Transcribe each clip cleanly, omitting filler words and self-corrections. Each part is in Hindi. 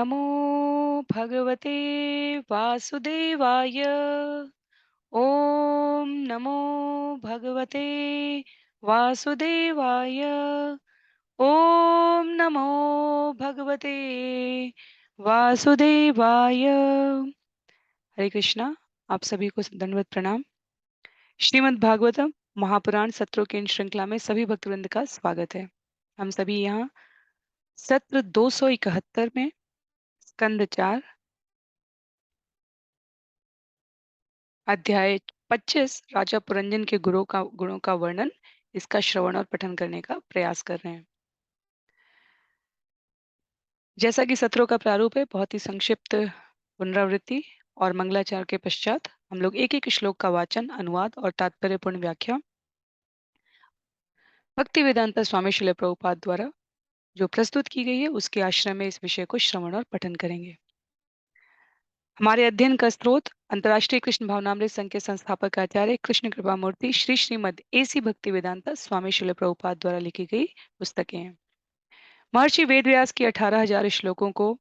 नमो भगवते वासुदेवाय। ॐ नमो भगवते वासुदेवाय। ॐ नमो भगवते वासुदेवाय। हरे कृष्णा। आप सभी को दंडवत प्रणाम। श्रीमद् भागवतम महापुराण सत्रों की इन श्रृंखला में सभी भक्तवृंद का स्वागत है। हम सभी यहाँ सत्र 271 में स्कंद 4 अध्याय 25 राजा पुरंजन के गुणों का वर्णन, इसका श्रवण और पठन करने का प्रयास कर रहे हैं। जैसा कि सत्रों का प्रारूप है, बहुत ही संक्षिप्त पुनरावृत्ति और मंगलाचार के पश्चात हम लोग एक एक श्लोक का वाचन, अनुवाद और तात्पर्यपूर्ण व्याख्या भक्ति वेदांता स्वामी श्रील प्रभुपाद द्वारा जो प्रस्तुत की गई है, उसके आश्रय में इस विषय को श्रवण और पठन करेंगे। हमारे अध्ययन का स्रोत अंतर्राष्ट्रीय कृष्ण भावनामृत संघ के संस्थापक आचार्य कृष्ण कृपा मूर्ति श्री श्रीमद एसी भक्ति वेदांता स्वामी श्रील प्रभुपाद द्वारा लिखी गई पुस्तकें हैं। महर्षि वेदव्यास की 18,000 श्लोकों को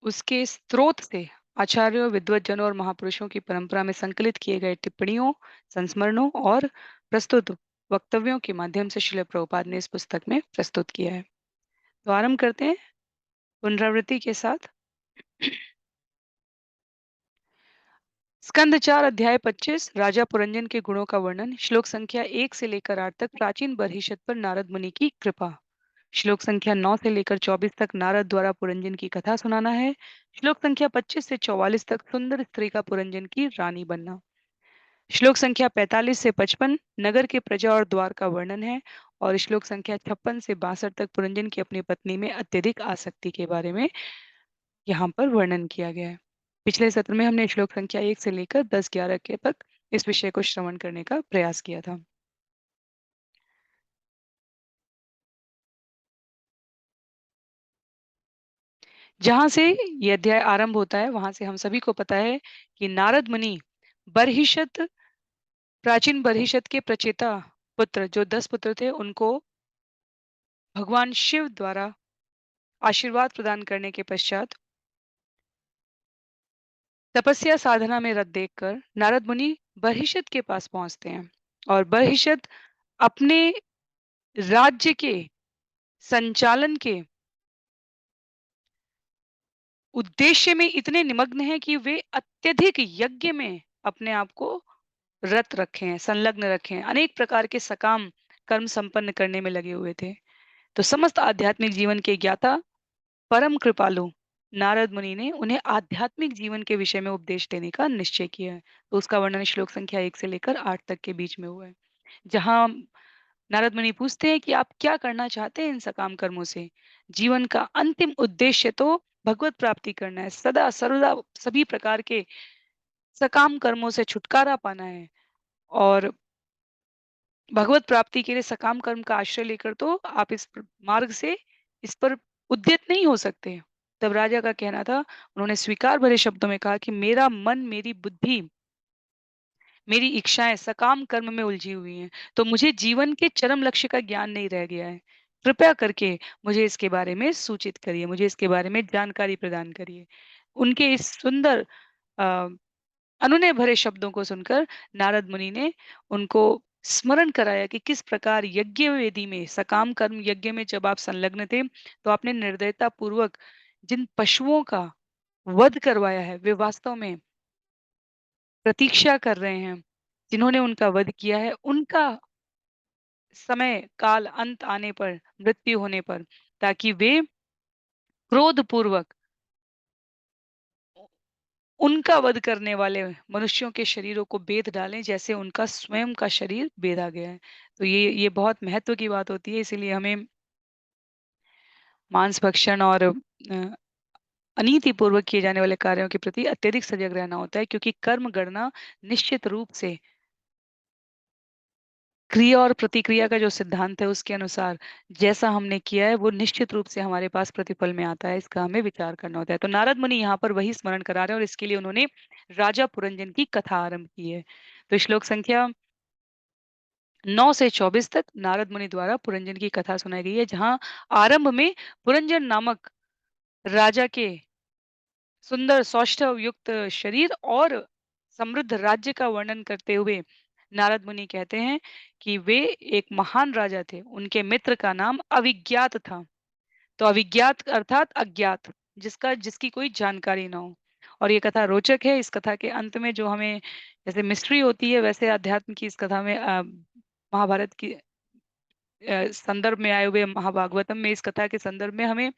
उसके स्रोत से आचार्यों, विद्वज्जनों और महापुरुषों की परंपरा में संकलित किए गए टिप्पणियों, संस्मरणों और प्रस्तुत वक्तव्यों के माध्यम से श्रील प्रभुपाद ने इस पुस्तक में प्रस्तुत किया है। तो आरंभ करते हैं पुनरावृत्ति के साथ। स्कंद 4 अध्याय 25 राजा पुरंजन के गुणों का वर्णन। श्लोक संख्या 1 से लेकर 8 तक प्राचीन बरहिषद पर नारद मुनि की कृपा। श्लोक संख्या 9 से लेकर 24 तक नारद द्वारा पुरंजन की कथा सुनाना है। श्लोक संख्या 25 से 44 तक सुंदर स्त्री का पुरंजन की रानी बनना। श्लोक संख्या 45 से 55 नगर के प्रजा और द्वार का वर्णन है। और श्लोक संख्या 56 से 62 तक पुरंजन की अपनी पत्नी में अत्यधिक आसक्ति के बारे में यहाँ पर वर्णन किया गया है। पिछले सत्र में हमने श्लोक संख्या 1 से लेकर 10-11 के तक इस विषय को श्रवण करने का प्रयास किया था। जहां से यह अध्याय आरंभ होता है, वहां से हम सभी को पता है कि नारद मुनि बरहिषद, प्राचीन बरहिषद के प्रचेता पुत्र, जो 10 पुत्र थे, उनको भगवान शिव द्वारा आशीर्वाद प्रदान करने के पश्चात तपस्या साधना में रत देखकर नारद मुनि बरहिषद के पास पहुंचते हैं। और बरहिषद अपने राज्य के संचालन के उद्देश्य में इतने निमग्न हैं कि वे अत्यधिक यज्ञ में अपने आप को रत रखे हैं, संलग्न रखे हैं, अनेक प्रकार के सकाम कर्म संपन्न करने में लगे हुए थे। तो समस्त आध्यात्मिक जीवन के ज्ञाता परम कृपालु नारद मुनि ने उन्हें आध्यात्मिक जीवन के विषय में उपदेश देने का निश्चय किया है। तो उसका वर्णन श्लोक संख्या 1 से लेकर 8 तक के बीच में हुआ है, जहां नारद मुनि पूछते हैं कि आप क्या करना चाहते हैं इन सकाम कर्मों से। जीवन का अंतिम उद्देश्य तो भगवत प्राप्ति करना है, सदा सर्वदा सभी प्रकार के सकाम कर्मों से छुटकारा पाना है। और भगवत प्राप्ति के लिए सकाम कर्म का आश्रय लेकर तो आप मार्ग से इस पर उद्यत नहीं हो सकते। तब राजा का कहना था, उन्होंने स्वीकार भरे शब्दों में कहा कि मेरा मन, मेरी बुद्धि, मेरी इच्छाएं सकाम कर्म में उलझी हुई हैं, तो मुझे जीवन के चरम लक्ष्य का ज्ञान नहीं रह गया है। कृपया करके मुझे इसके बारे में सूचित करिए, मुझे इसके बारे में जानकारी प्रदान करिए। उनके इस सुंदर अ, अनुनय भरे शब्दों को सुनकर नारद मुनि ने उनको स्मरण कराया कि किस प्रकार यज्ञ वेदी में, सकाम कर्म यज्ञ में जब आप संलग्न थे, तो आपने निर्दयता पूर्वक जिन पशुओं का वध करवाया है, वे वास्तव में प्रतीक्षा कर रहे हैं। जिन्होंने उनका वध किया है, उनका समय काल अंत आने पर, मृत्यु होने पर, ताकि वे क्रोध पूर्वक उनका वध करने वाले मनुष्यों के शरीरों को बेध डालें, जैसे उनका स्वयं का शरीर बेधा गया है। तो ये बहुत महत्व की बात होती है। इसीलिए हमें मांस भक्षण और अनीति पूर्वक किए जाने वाले कार्यों के प्रति अत्यधिक सजग रहना होता है, क्योंकि कर्म गणना निश्चित रूप से क्रिया और प्रतिक्रिया का जो सिद्धांत है, उसके अनुसार जैसा हमने किया है वो निश्चित रूप से हमारे पास प्रतिफल में आता है। इसका हमें विचार करना होता है। तो नारद मुनि यहाँ पर वही स्मरण करा रहे हैं, और इसके लिए उन्होंने राजा पुरंजन की कथा आरंभ की है। तो श्लोक संख्या 9 से 24 तक नारद मुनि द्वारा पुरंजन की कथा सुनाई गई है, जहाँ आरंभ में पुरंजन नामक राजा के सुंदर सौष्ठव युक्त शरीर और समृद्ध राज्य का वर्णन करते हुए नारद मुनि कहते हैं कि वे एक महान राजा थे। उनके मित्र का नाम अविज्ञात था। तो अविज्ञात अर्थात अज्ञात, जिसका जिसकी कोई जानकारी ना हो। और ये कथा रोचक है। इस कथा के अंत में जो हमें जैसे मिस्ट्री होती है, वैसे अध्यात्म की इस कथा में महाभारत की संदर्भ में आए हुए महाभागवतम में इस कथा के संदर्भ में हमें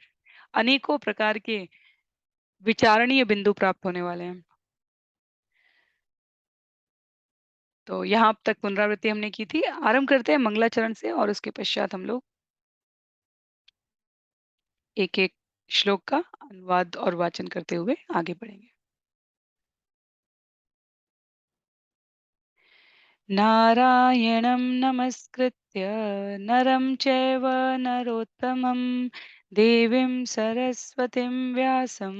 अनेकों प्रकार के विचारणीय बिंदु प्राप्त होने वाले हैं। तो यहाँ अब तक पुनरावृत्ति हमने की थी। आरंभ करते हैं मंगलाचरण से और उसके पश्चात हम लोग एक-एक श्लोक का अनुवाद और वाचन करते हुए आगे बढ़ेंगे। नारायणं नमस्कृत्य नरं चैव नरोत्तमं देवीं सरस्वतीं व्यासं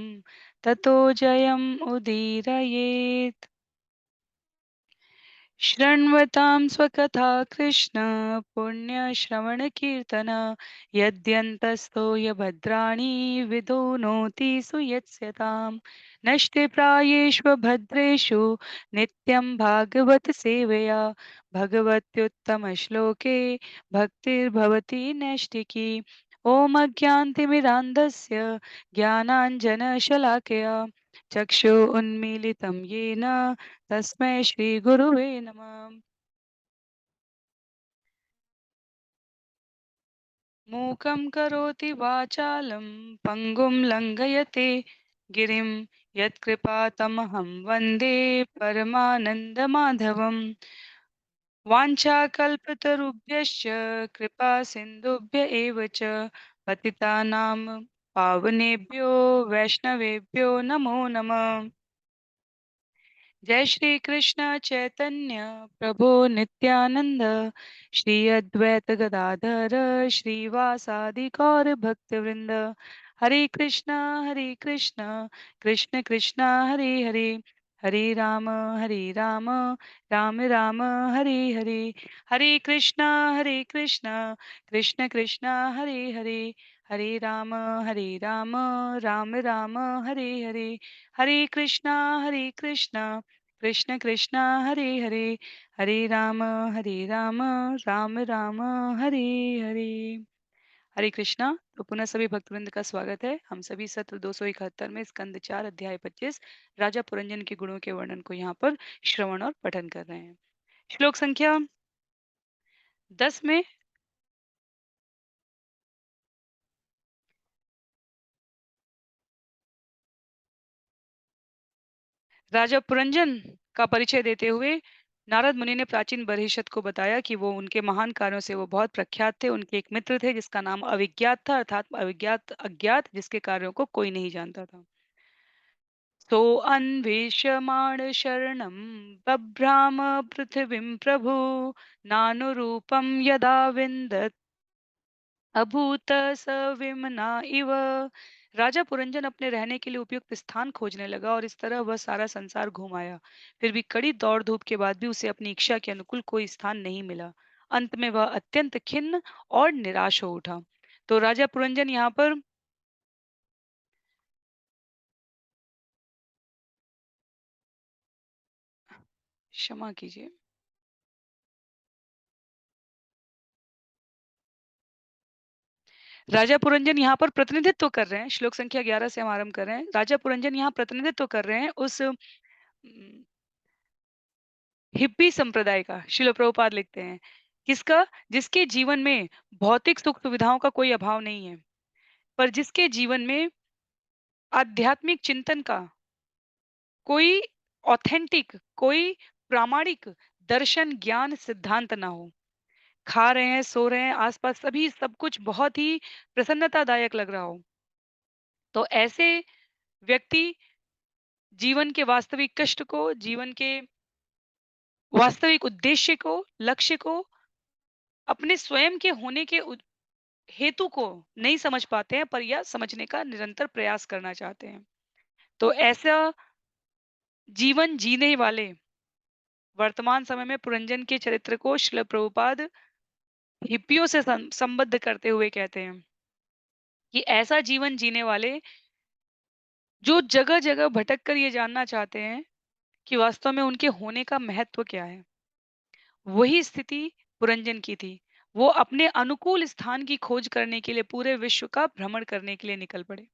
ततो जयम् उदीरयेत्। शृण्वतां स्वकथा कृष्ण पुण्यश्रवणकीर्तन यद्यन्तस्तो यभद्राणि विदुनोति सुयत्स्यताम् नष्टिप्रायेष्व भद्रेषु नित्यं भागवत सेवया भगवत्युत्तमश्लोके भक्तिर्भवति नैष्टिकी ॐ अज्ञानतिमिरान्धस्य ज्ञानाञ्जनशलाकया चक्षु उन्मीलितं येन तस्मै श्रीगुरुवे नमः। मूकं करोति वाचालं पङ्गुं लङ्घयते गिरिं यत्कृपातमहं वन्दे परमानन्दमाधवम्। वाञ्छाकल्पतरुभ्यश्च कृपा सिन्धुभ्य एव च पतितानां पावनेभ्यो वैष्णवेभ्यो नमो नमः। जय श्री कृष्ण चैतन्य प्रभु नित्यानंद श्री अद्वैत गदाधर श्रीवासादि गौर भक्तवृंद हरे कृष्ण कृष्ण कृष्ण हरे हरे हरे राम राम राम हरे हरे हरे कृष्ण कृष्ण कृष्ण हरे हरे हरे राम राम राम हरे हरे हरे कृष्णा कृष्ण कृष्ण हरे हरे हरे राम राम राम हरे हरे हरे कृष्णा। तो पुनः सभी भक्तवृंद का स्वागत है। हम सभी सत्र 271 में स्कंद 4 अध्याय 25 राजा पुरंजन के गुणों के वर्णन को यहाँ पर श्रवण और पठन कर रहे हैं। श्लोक संख्या 10 में राजा पुरंजन का परिचय देते हुए नारद मुनि ने प्राचीन बरहिषत को बताया कि वो उनके महान कार्यों से वो बहुत प्रख्यात थे। उनके एक मित्र थे जिसका नाम अविज्ञात था, अर्थात अविज्ञात अज्ञात, जिसके कार्यों को कोई नहीं जानता था। सो अन्वेषमाण शरणं बभ्राम पृथिवीं प्रभु नानुरूपं यदा विन्दत् अभूत सविमना इव। राजा पुरंजन अपने रहने के लिए उपयुक्त स्थान खोजने लगा और इस तरह वह सारा संसार घूम आया। फिर भी कड़ी दौड़ धूप के बाद भी उसे अपनी इच्छा के अनुकूल कोई स्थान नहीं मिला। अंत में वह अत्यंत खिन्न और निराश हो उठा। तो राजा पुरंजन यहाँ पर क्षमा कीजिए, राजा पुरंजन यहाँ पर प्रतिनिधित्व कर रहे हैं। श्लोक संख्या 11 से हम आरंभ कर रहे हैं। राजा पुरंजन यहाँ प्रतिनिधित्व कर रहे हैं उस हिप्पी संप्रदाय का। शिल प्रभुपाद लिखते हैं किसका, जिसके जीवन में भौतिक सुख सुविधाओं का कोई अभाव नहीं है, पर जिसके जीवन में आध्यात्मिक चिंतन का कोई ऑथेंटिक, कोई प्रामाणिक दर्शन ज्ञान सिद्धांत ना हो। खा रहे हैं, सो रहे हैं, आसपास सभी सब कुछ बहुत ही प्रसन्नतादायक लग रहा हो, तो ऐसे व्यक्ति जीवन के वास्तविक कष्ट को, जीवन के वास्तविक उद्देश्य को, लक्ष्य को, अपने स्वयं के होने के हेतु को नहीं समझ पाते हैं, पर यह समझने का निरंतर प्रयास करना चाहते हैं। तो ऐसा जीवन जीने वाले वर्तमान समय में पुरंजन के चरित्र को श्रील प्रभुपाद हिप्पियों से संबद्ध करते हुए कहते हैं कि ऐसा जीवन जीने वाले जो जगह-जगह भटक कर ये जानना चाहते हैं कि वास्तव में उनके होने का महत्व क्या है। वही स्थिति पुरंजन की थी। वो अपने अनुकूल स्थान की खोज करने के लिए पूरे विश्व का भ्रमण करने के लिए निकल पड़े।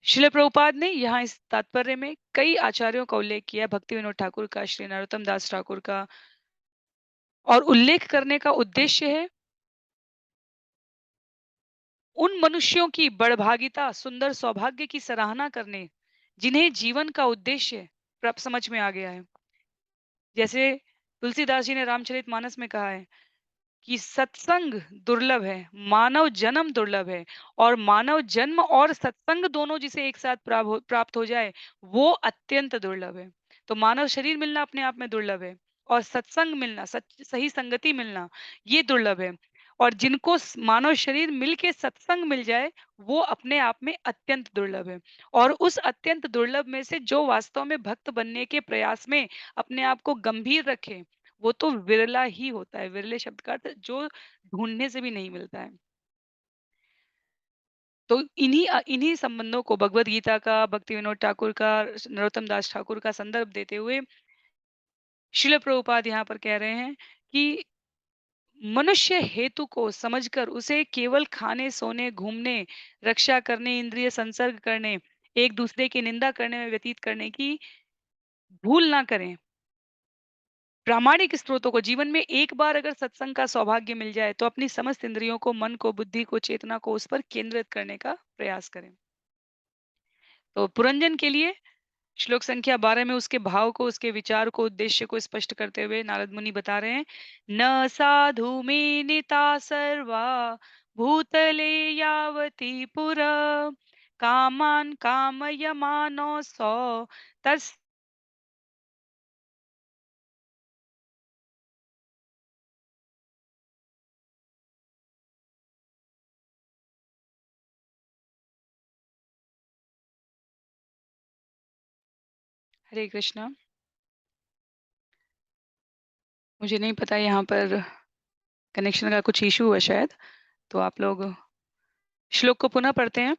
श्रील प्रभुपाद ने यहाँ इस तात्पर्य में कई आचार्यों का उल्लेख किया, भक्ति विनोद ठाकुर का, श्री नरोत्तम दास ठाकुर का, और उल्लेख करने का उद्देश्य है उन मनुष्यों की बड़भागिता, सुंदर सौभाग्य की सराहना करने, जिन्हें जीवन का उद्देश्य प्रप समझ में आ गया है। जैसे तुलसीदास जी ने रामचरितमानस में कहा है कि सत्संग दुर्लभ है, मानव जन्म दुर्लभ है, और मानव जन्म और सत्संग दोनों जिसे एक साथ प्राप्त हो जाए, वो अत्यंत दुर्लभ है। तो मानव शरीर मिलना अपने आप में दुर्लभ है, और सत्संग मिलना, सही संगति मिलना, ये दुर्लभ है। और जिनको मानव शरीर मिल के सत्संग मिल जाए, वो अपने आप में अत्यंत दुर्लभ है। और उस अत्यंत दुर्लभ में से जो वास्तव में भक्त बनने के प्रयास में अपने आप को गंभीर रखे, वो तो विरला ही होता है। विरले शब्द का अर्थ जो ढूँढने से भी नहीं मिलता है। तो इन्हीं संबंधों को भगवद गीता का, भक्ति विनोद ठाकुर का, नरोत्तम दास ठाकुर का संदर्भ देते हुए श्रील प्रभुपाद यहाँ पर कह रहे हैं कि मनुष्य हेतु को समझकर उसे केवल खाने, सोने, घूमने, रक्षा करने, इंद्रिय संसर्ग करने, एक दूसरे की निंदा करने में व्यतीत करने की भूल ना करें। प्रामाणिक स्रोतों को जीवन में एक बार अगर सत्संग का सौभाग्य मिल जाए तो अपनी समस्त इंद्रियों को, मन को, बुद्धि को, चेतना को उस पर केंद्रित करने का प्रयास करें। तो पुरंजन के लिए श्लोक संख्या 12 में उसके भाव को, उसके विचार को, उद्देश्य को स्पष्ट करते हुए नारद मुनि बता रहे हैं, न साधु में निता सर्वा भूतले यावती पुरा कामान कामयमानो सौ तस्। हरे कृष्णा। मुझे नहीं पता, यहाँ पर कनेक्शन का कुछ इशू हुआ शायद, तो आप लोग श्लोक को पुनः पढ़ते हैं।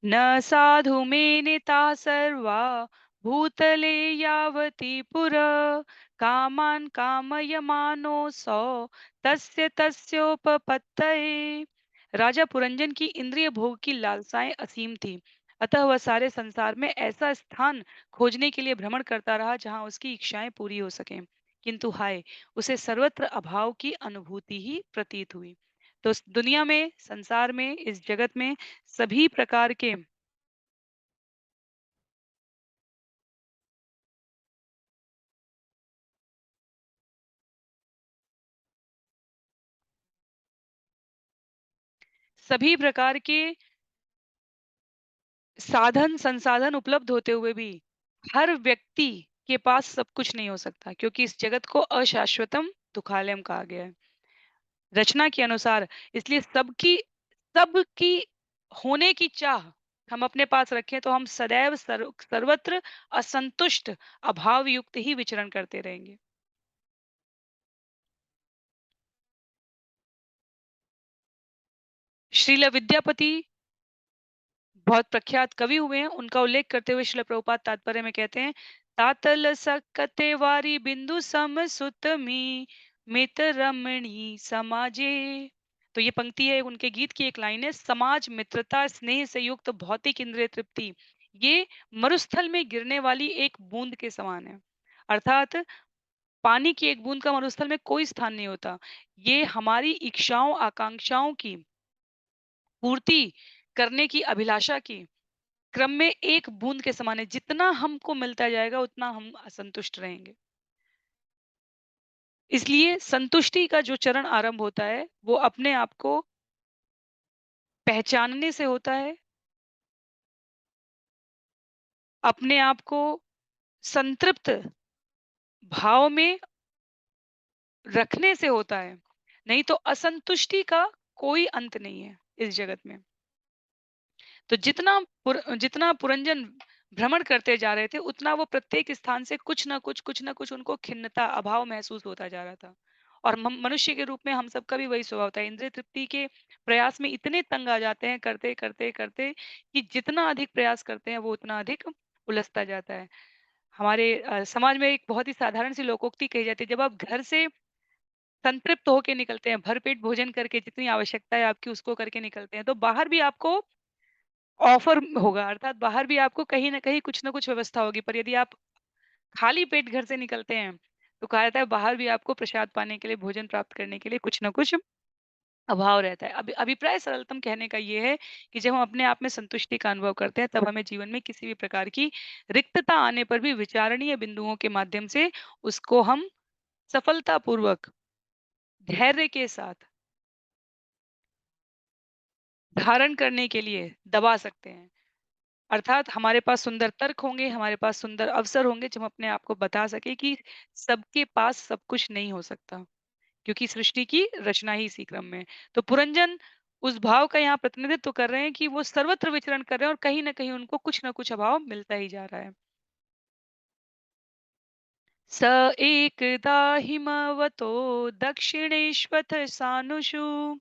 न साधु में निता सर्वा भूतले यावती पुरा कामान कामयमानो सौ तस्य तस्योपपत्तये। राजा पुरंजन की इंद्रिय भोग की लालसाएं असीम थी, अतः वह सारे संसार में ऐसा स्थान खोजने के लिए भ्रमण करता रहा जहां उसकी इच्छाएं पूरी हो सकें, किंतु हाय, उसे सर्वत्र अभाव की अनुभूति ही प्रतीत हुई। तो इस दुनिया में, संसार में, इस जगत में सभी प्रकार के सभी प्रकार के साधन संसाधन उपलब्ध होते हुए भी हर व्यक्ति के पास सब कुछ नहीं हो सकता, क्योंकि इस जगत को अशाश्वतम दुखालयम कहा गया है रचना के अनुसार। इसलिए सबकी होने की चाह हम अपने पास रखें तो हम सदैव सर्वत्र असंतुष्ट, अभाव युक्त ही विचरण करते रहेंगे। श्रील विद्यापति बहुत प्रख्यात कवि हुए हैं, उनका उल्लेख करते हुए श्रील प्रभुपाद तात्पर्य में कहते हैं, तातल सकते वारी बिंदु सम सुत मी मित रमणी समाजे। तो ये पंक्ति है उनके गीत की, एक लाइन है, समाज, मित्रता, स्नेह से युक्त भौतिक इंद्रिय तृप्ति, ये मरुस्थल में गिरने वाली एक बूंद के समान है। अर्थात पानी की एक बूंद का मरुस्थल में कोई स्थान नहीं होता। ये हमारी इच्छाओं, आकांक्षाओं की पूर्ति करने की अभिलाषा की क्रम में एक बूंद के समान है। जितना हमको मिलता जाएगा उतना हम असंतुष्ट रहेंगे। इसलिए संतुष्टि का जो चरण आरंभ होता है वो अपने आप को पहचानने से होता है, अपने आप को संतृप्त भाव में रखने से होता है। नहीं तो असंतुष्टि का कोई अंत नहीं है इस जगत में। तो जितना पुरंजन भ्रमण करते जा रहे थे, उतना वो प्रत्येक स्थान से कुछ न कुछ उनको खिन्नता, अभाव महसूस होता जा रहा था। और मनुष्य के रूप में हम सबका भी वही स्वभाव था। इंद्रिय तृप्ति के प्रयास में इतने तंग आ जाते हैं करते कि जितना अधिक प्रयास करते हैं वो उतना अधिक उलझता जाता है। हमारे समाज में एक बहुत ही साधारण सी लोकोक्ति कही जाती है, जब आप घर से संतृप्त होके निकलते हैं, भरपेट भोजन करके जितनी आवश्यकता है आपकी उसको करके निकलते हैं, तो बाहर भी आपको ऑफ़र होगा, अर्थात बाहर भी आपको कहीं न कहीं कुछ न कुछ व्यवस्था होगी। पर यदि आप खाली पेट घर से निकलते हैं, तो कहा जाता है बाहर भी आपको प्रसाद पाने के लिए, भोजन प्राप्त करने के लिए कुछ न कुछ अभाव रहता है। अभिप्राय सरलतम कहने का ये है कि जब हम अपने आप में संतुष्टि का अनुभव करते हैं, तब हमें जीवन में किसी भी प्रकार की रिक्तता आने पर भी विचारणीय बिंदुओं के माध्यम से उसको हम सफलतापूर्वक, धैर्य के साथ धारण करने के लिए दबा सकते हैं। अर्थात हमारे पास सुंदर तर्क होंगे, हमारे पास सुंदर अवसर होंगे, जब हम अपने आप को बता सकें कि सबके पास सब कुछ नहीं हो सकता, क्योंकि सृष्टि की रचना ही इसी क्रम में है। तो पुरंजन उस भाव का यहाँ प्रतिनिधित्व कर रहे हैं कि वो सर्वत्र विचरण कर रहे हैं और कहीं न कहीं उनको कुछ न कुछ अभाव मिलता ही जा रहा है। स एकदा हिमवतो दक्षिणेष्वथ सानुषु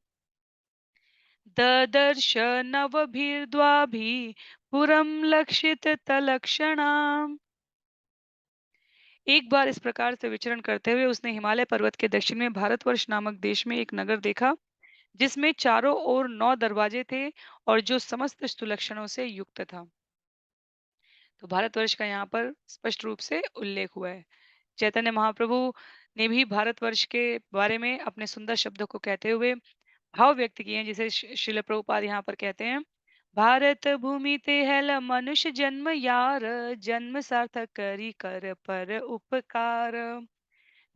ददर्श नवभिर्द्वाभिः पुरं लक्षिततलक्षणाम्। एक बार इस प्रकार से विचरण करते हुए उसने हिमालय पर्वत के दक्षिण में भारतवर्ष नामक देश में एक नगर देखा, जिसमें चारों ओर 9 दरवाजे थे और जो समस्त सुलक्षणों से युक्त था। तो भारतवर्ष का यहाँ पर स्पष्ट रूप से उल्लेख हुआ है। चैतन्य महाप्रभु ने भी भारतवर्ष के बारे में अपने सुंदर शब्दों को कहते हुए भाव व्यक्त किए हैं, जिसे शिल प्रभुपाद यहाँ पर कहते हैं, भारत भूमि ते हैल मनुष्य जन्म यार, जन्म सार्थक करी कर पर उपकार।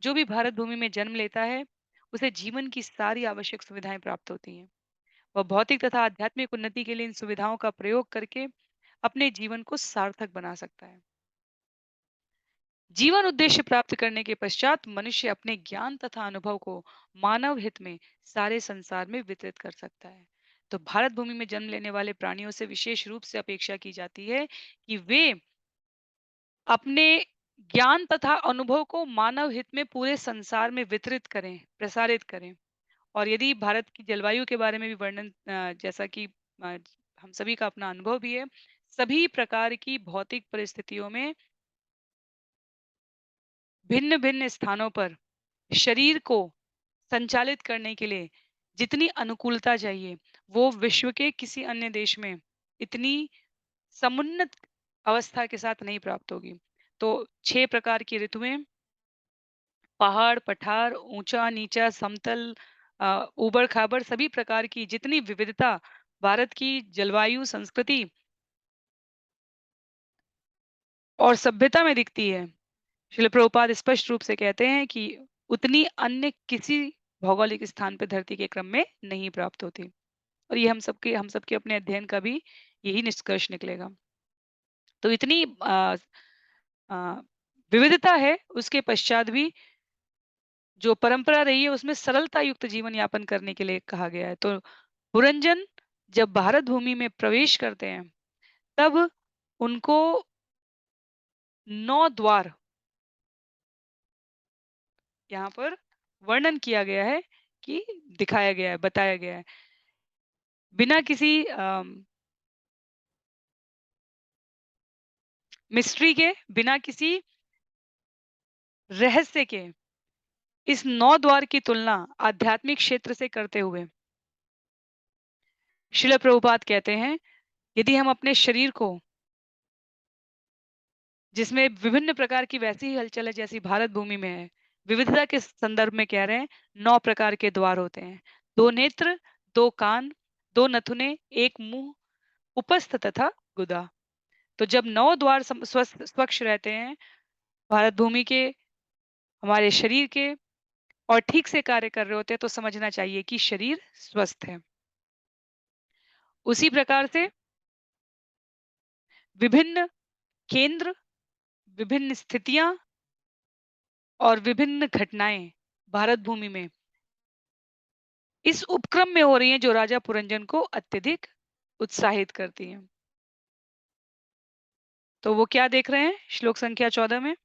जो भी भारत भूमि में जन्म लेता है, उसे जीवन की सारी आवश्यक सुविधाएं प्राप्त होती हैं। वह भौतिक तथा आध्यात्मिक उन्नति के लिए इन सुविधाओं का प्रयोग करके अपने जीवन को सार्थक बना सकता है। जीवन उद्देश्य प्राप्त करने के पश्चात मनुष्य अपने ज्ञान तथा अनुभव को मानव हित में सारे संसार में वितरित कर सकता है। तो भारत भूमि में जन्म लेने वाले प्राणियों से विशेष रूप से अपेक्षा की जाती है कि वे अपने ज्ञान तथा अनुभव को मानव हित में पूरे संसार में वितरित करें, प्रसारित करें। और यदि भारत की जलवायु के बारे में भी वर्णन, जैसा कि हम सभी का अपना अनुभव भी है, सभी प्रकार की भौतिक परिस्थितियों में भिन्न-भिन्न स्थानों पर शरीर को संचालित करने के लिए जितनी अनुकूलता चाहिए, वो विश्व के किसी अन्य देश में इतनी समुन्नत अवस्था के साथ नहीं प्राप्त होगी। तो 6 प्रकार की ऋतुएँ, पहाड़, पठार, ऊंचा-नीचा, समतल, ऊबड़-खाबड़ सभी प्रकार की जितनी विविधता भारत की जलवायु, संस्कृति और सभ्यता में दिखती है, श्रील प्रभुपाद स्पष्ट रूप से कहते हैं कि उतनी अन्य किसी भौगोलिक स्थान पे धरती के क्रम में नहीं प्राप्त होती। और ये हम सबके अपने अध्ययन का भी यही निष्कर्ष निकलेगा। तो इतनी अ, विविधता है, उसके पश्चात भी जो परंपरा रही है उसमें सरलता युक्त जीवन यापन करने के लिए कहा गया है। तो पुरंजन जब भारत भूमि में प्रवेश करते हैं, तब उनको 9 द्वार यहाँ पर वर्णन किया गया है, कि दिखाया गया है, बताया गया है। बिना किसी मिस्ट्री के, बिना किसी रहस्य के इस 9 द्वार की तुलना आध्यात्मिक क्षेत्र से करते हुए श्रील प्रभुपाद कहते हैं, यदि हम अपने शरीर को, जिसमें विभिन्न प्रकार की वैसी ही हलचल है जैसी भारत भूमि में है, विविधता के संदर्भ में कह रहे हैं, 9 प्रकार के द्वार होते हैं। 2 नेत्र, 2 कान, 2 नथुने, 1 मुंह, उपस्थ तथा गुदा। तो जब 9 द्वार स्वस्थ स्वच्छ रहते हैं भारत भूमि के, हमारे शरीर के, और ठीक से कार्य कर रहे होते हैं, तो समझना चाहिए कि शरीर स्वस्थ है। उसी प्रकार से विभिन्न केंद्र, विभिन्न स्थितियां और विभिन्न घटनाएं भारत भूमि में इस उपक्रम में हो रही हैं, जो राजा पुरंजन को अत्यधिक उत्साहित करती हैं। तो वो क्या देख रहे हैं श्लोक संख्या 14 में?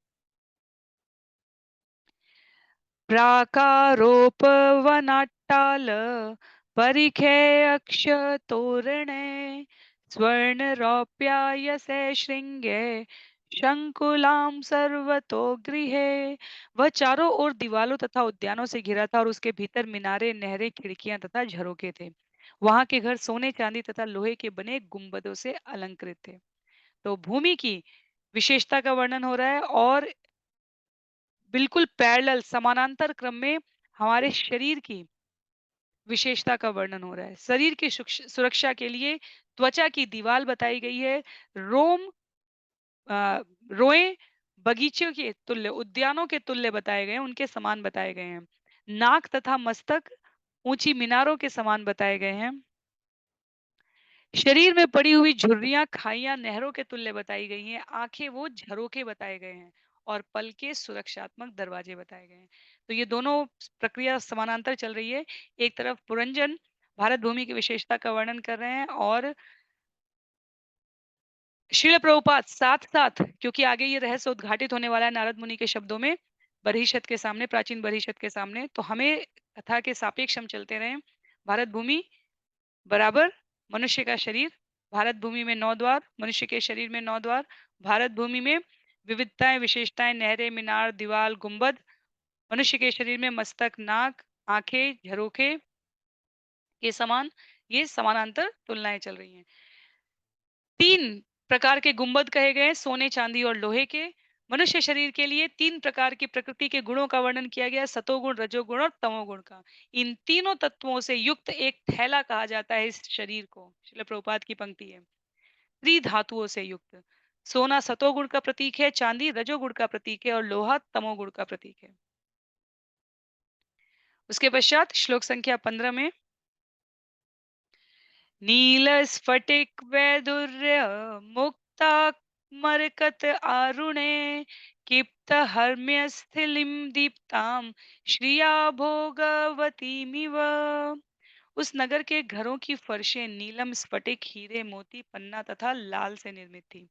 प्राकारोपवनाट्टाल परिखे अक्षतोरणे स्वर्णरौप्यायसे श्रृंगे शंकुलाम सर्वतो गृहे। वह चारों ओर दीवालों तथा उद्यानों से घिरा था और उसके भीतर मीनारे, नहरें, खिड़कियां तथा झरोखे थे। वहां के घर सोने, चांदी तथा लोहे के बने गुंबदों से अलंकृत थे। तो भूमि की विशेषता का वर्णन हो रहा है और बिल्कुल पैरेलल समानांतर क्रम में हमारे शरीर की विशेषता का वर्णन हो रहा है। शरीर की सुरक्षा के लिए त्वचा की दीवार बताई गई है। रोम रोए बगीचों के तुल्य, उद्यानों के तुल्य बताए गए हैं, उनके समान बताए गए हैं। नाक तथा मस्तक ऊंची मीनारों के समान बताए गए हैं। शरीर में पड़ी हुई झुर्रियां, खाइयां नहरों के तुल्य बताई गई हैं। आंखें वो झरोखे बताए गए हैं और पलके सुरक्षात्मक दरवाजे बताए गए हैं। तो ये दोनों प्रक्रिया समानांतर चल रही है। एक तरफ पुरंजन भारत भूमि की विशेषता का वर्णन कर रहे हैं और श्रील प्रभुपाद साथ साथ, क्योंकि आगे ये रहस्य उद्घाटित होने वाला है नारद मुनि के शब्दों में, बरहिषद के सामने, प्राचीन बरहिषद के सामने, तो हमें कथा के सापेक्ष हम चलते रहे। भारत भूमि बराबर मनुष्य का शरीर। भारत भूमि में 9 द्वार, मनुष्य के शरीर में 9 द्वार। भारत भूमि में विविधताएं, विशेषताएं, नहरें, मीनार, दीवाल, गुंबद। मनुष्य के शरीर में मस्तक, नाक, आंखें, झरोखे के समान। ये समानांतर तुलनाएं चल रही हैं। 3 प्रकार के गुंबद कहे गए हैं, सोने, चांदी और लोहे के। मनुष्य शरीर के लिए 3 प्रकार की प्रकृति के गुणों का वर्णन किया गया है, सतोगुण, रजोगुण और तमोगुण का। इन तीनों तत्वों से युक्त एक थैला कहा जाता है इस शरीर को। श्रील प्रभुपाद की पंक्ति है। त्रिधातुओं से युक्त। सोना सतोगुण का प्रतीक है, चांदी रजोगुण का प्रतीक है और लोहा तमोगुण का प्रतीक है। उसके पश्चात श्लोक संख्या 15 में नील स्फटिक वैदुर्य मुक्ता मरकत आरुणे किप्त हर्म्य स्थिलिम दीप्ताम श्रिया भोगवतीमिव। उस नगर के घरों की फर्शें नीलम, स्फटिक, हीरे, मोती, पन्ना तथा लाल से निर्मित थी।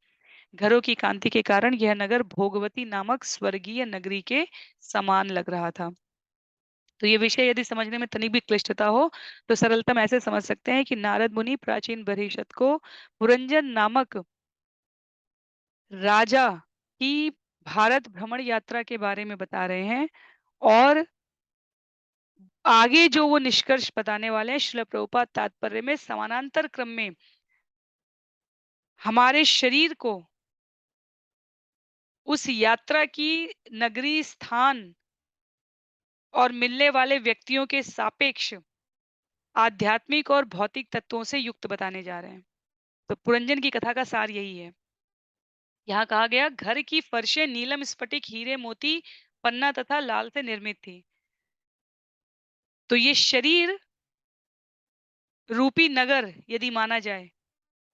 घरों की कांति के कारण यह नगर भोगवती नामक स्वर्गीय नगरी के समान लग रहा था। तो ये विषय यदि समझने में तनिक भी क्लिष्टता हो तो सरलतम ऐसे समझ सकते हैं कि नारद मुनि प्राचीन बरहिषद को पुरंजन नामक राजा की भारत भ्रमण यात्रा के बारे में बता रहे हैं और आगे जो वो निष्कर्ष बताने वाले हैं श्रील प्रभुपाद तात्पर्य में समानांतर क्रम में हमारे शरीर को उस यात्रा की नगरी, स्थान और मिलने वाले व्यक्तियों के सापेक्ष आध्यात्मिक और भौतिक तत्वों से युक्त बताने जा रहे हैं। तो पुरंजन की कथा का सार यही है। यहाँ कहा गया घर की फर्शें नीलम, स्फटिक, हीरे, मोती, पन्ना तथा लाल से निर्मित थी। तो ये शरीर रूपी नगर यदि माना जाए,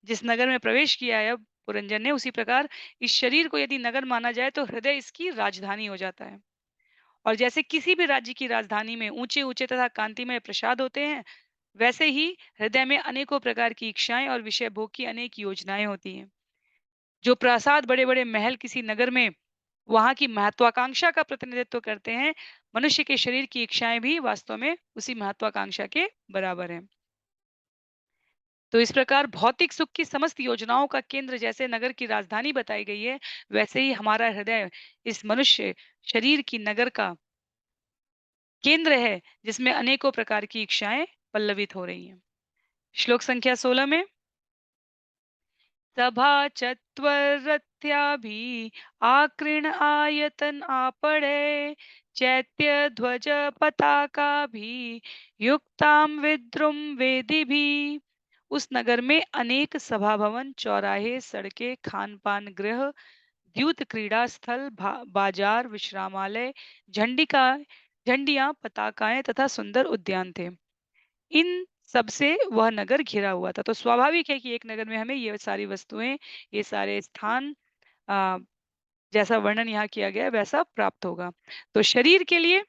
जिस नगर में प्रवेश किया है अब पुरंजन ने, उसी प्रकार इस शरीर को यदि नगर माना जाए तो हृदय इसकी राजधानी हो जाता है। और जैसे किसी भी राज्य की राजधानी में ऊंचे ऊंचे तथा कांतिमय प्रसाद होते हैं, वैसे ही हृदय में अनेकों प्रकार की इच्छाएं और विषय भोग की अनेक योजनाएं होती हैं। जो प्रासाद, बड़े बड़े महल किसी नगर में वहां की महत्वाकांक्षा का प्रतिनिधित्व करते हैं, मनुष्य के शरीर की इच्छाएं भी वास्तव में उसी महत्वाकांक्षा के बराबर हैं। तो इस प्रकार भौतिक सुख की समस्त योजनाओं का केंद्र जैसे नगर की राजधानी बताई गई है, वैसे ही हमारा हृदय इस मनुष्य शरीर की नगर का केंद्र है, जिसमें अनेकों प्रकार की इच्छाएं पल्लवित हो रही हैं। श्लोक संख्या 16 में सभा चत्वरत्याभि आकृण आयतन आपड़े चैत्य ध्वज पताका भी युक्ताम विद्रुम वेदी भी। उस नगर में अनेक सभा भवन, चौराहे, सड़कें, खान पान गृह, द्यूत क्रीड़ा स्थल, बाजार, विश्रामालय, झंडिका झंडियां, पताकाएं तथा सुंदर उद्यान थे। इन सब से वह नगर घिरा हुआ था। तो स्वाभाविक है कि एक नगर में हमें ये सारी वस्तुएं, ये सारे स्थान आ, जैसा वर्णन यहाँ किया गया है वैसा प्राप्त होगा। तो शरीर के लिए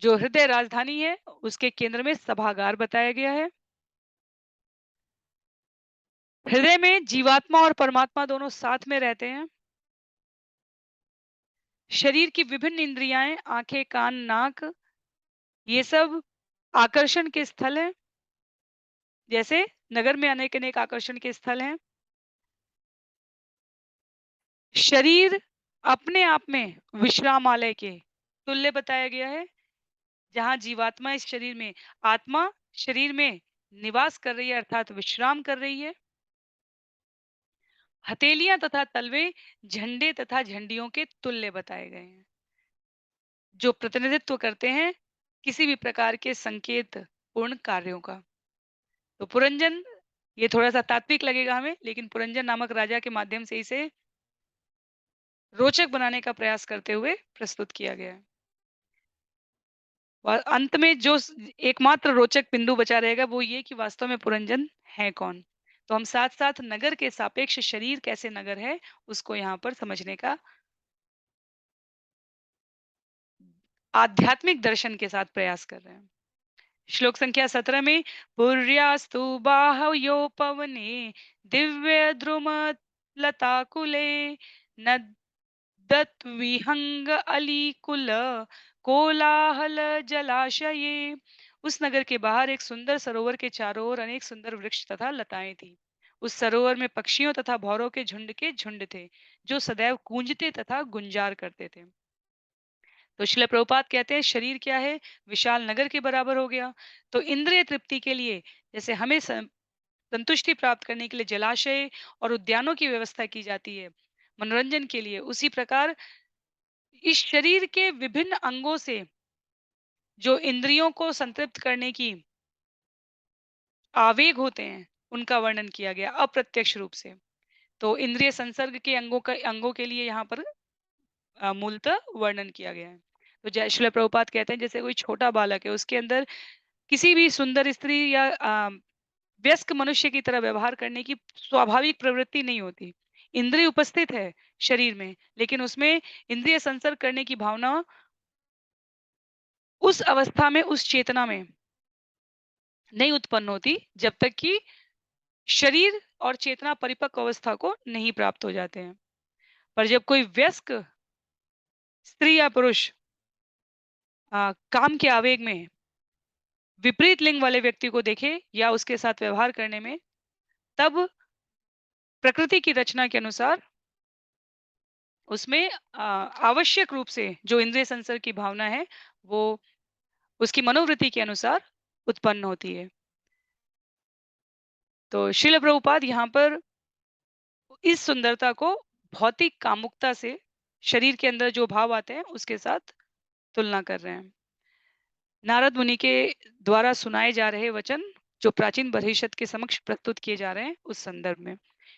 जो हृदय राजधानी है, उसके केंद्र में सभागार बताया गया है। हृदय में जीवात्मा और परमात्मा दोनों साथ में रहते हैं। शरीर की विभिन्न इंद्रियाएं, आंखें, कान, नाक, ये सब आकर्षण के स्थल हैं। जैसे नगर में अनेक अनेक आकर्षण के स्थल हैं। शरीर अपने आप में विश्रामालय के तुल्य बताया गया है। जहाँ जीवात्मा इस शरीर में, आत्मा शरीर में निवास कर रही है अर्थात विश्राम कर रही है। हथेलियां तथा तलवे झंडे तथा झंडियों के तुल्य बताए गए हैं, जो प्रतिनिधित्व करते हैं किसी भी प्रकार के संकेत पूर्ण कार्यों का। तो पुरंजन, ये थोड़ा सा तात्विक लगेगा हमें, लेकिन पुरंजन नामक राजा के माध्यम से इसे रोचक बनाने का प्रयास करते हुए प्रस्तुत किया गया है। और अंत में जो एकमात्र रोचक बिंदु बचा रहेगा वो ये कि वास्तव में पुरंजन है कौन। तो हम साथ साथ नगर के सापेक्ष शरीर कैसे नगर है उसको यहाँ पर समझने का आध्यात्मिक दर्शन के साथ प्रयास कर रहे हैं। श्लोक संख्या 17 में पुर्यास्तु बाह्यो पवने दिव्य द्रुम लताकुले नद्दत विहंग अलीकुल कोलाहल जलाशये। उस नगर के बाहर एक सुंदर सरोवर के चारों ओर अनेक सुंदर वृक्ष तथा लताएं थी। उस सरोवर में पक्षियों तथा भौरों के झुंड थे, जो सदैव कूंजते तथा गुंजार करते थे। तो शिला प्रभुपाद कहते हैं शरीर क्या है, विशाल नगर के बराबर हो गया। तो इंद्रिय तृप्ति के लिए, जैसे हमें संतुष्टि प्राप्त करने के लिए जलाशय और उद्यानों की व्यवस्था की जाती है मनोरंजन के लिए, उसी प्रकार इस शरीर के विभिन्न अंगों से जो इंद्रियों को संतृप्त करने की आवेग होते हैं, उनका वर्णन किया गया अप्रत्यक्ष रूप से। तो इंद्रिय संसर्ग के अंगों के लिए यहाँ पर मूलतः वर्णन किया गया है। तो जय श्रील प्रभुपाद कहते हैं जैसे कोई छोटा बालक है, उसके अंदर किसी भी सुंदर स्त्री या व्यस्क मनुष्य की तरह व्यवहार करने की स्वाभाविक प्रवृत्ति नहीं होती। इंद्रिय उपस्थित है शरीर में, लेकिन उसमें इंद्रिय संसर्ग करने की भावना उस अवस्था में, उस चेतना में नहीं उत्पन्न होती, जब तक कि शरीर और चेतना परिपक्व अवस्था को नहीं प्राप्त हो जाते हैं। पर जब कोई व्यस्क स्त्री या पुरुष काम के आवेग में विपरीत लिंग वाले व्यक्ति को देखे या उसके साथ व्यवहार करने में, तब प्रकृति की रचना के अनुसार उसमें आवश्यक रूप से जो इंद्रिय संसर्ग की भावना है, वो उसकी मनोवृत्ति के अनुसार उत्पन्न होती है। तो शिल प्रभुपाद यहाँ पर इस सुंदरता को भौतिक कामुकता से शरीर के अंदर जो भाव आते हैं उसके साथ तुलना कर रहे हैं। नारद मुनि के द्वारा सुनाए जा रहे वचन जो प्राचीन बरहिषद के समक्ष प्रस्तुत किए जा रहे हैं उस संदर्भ में।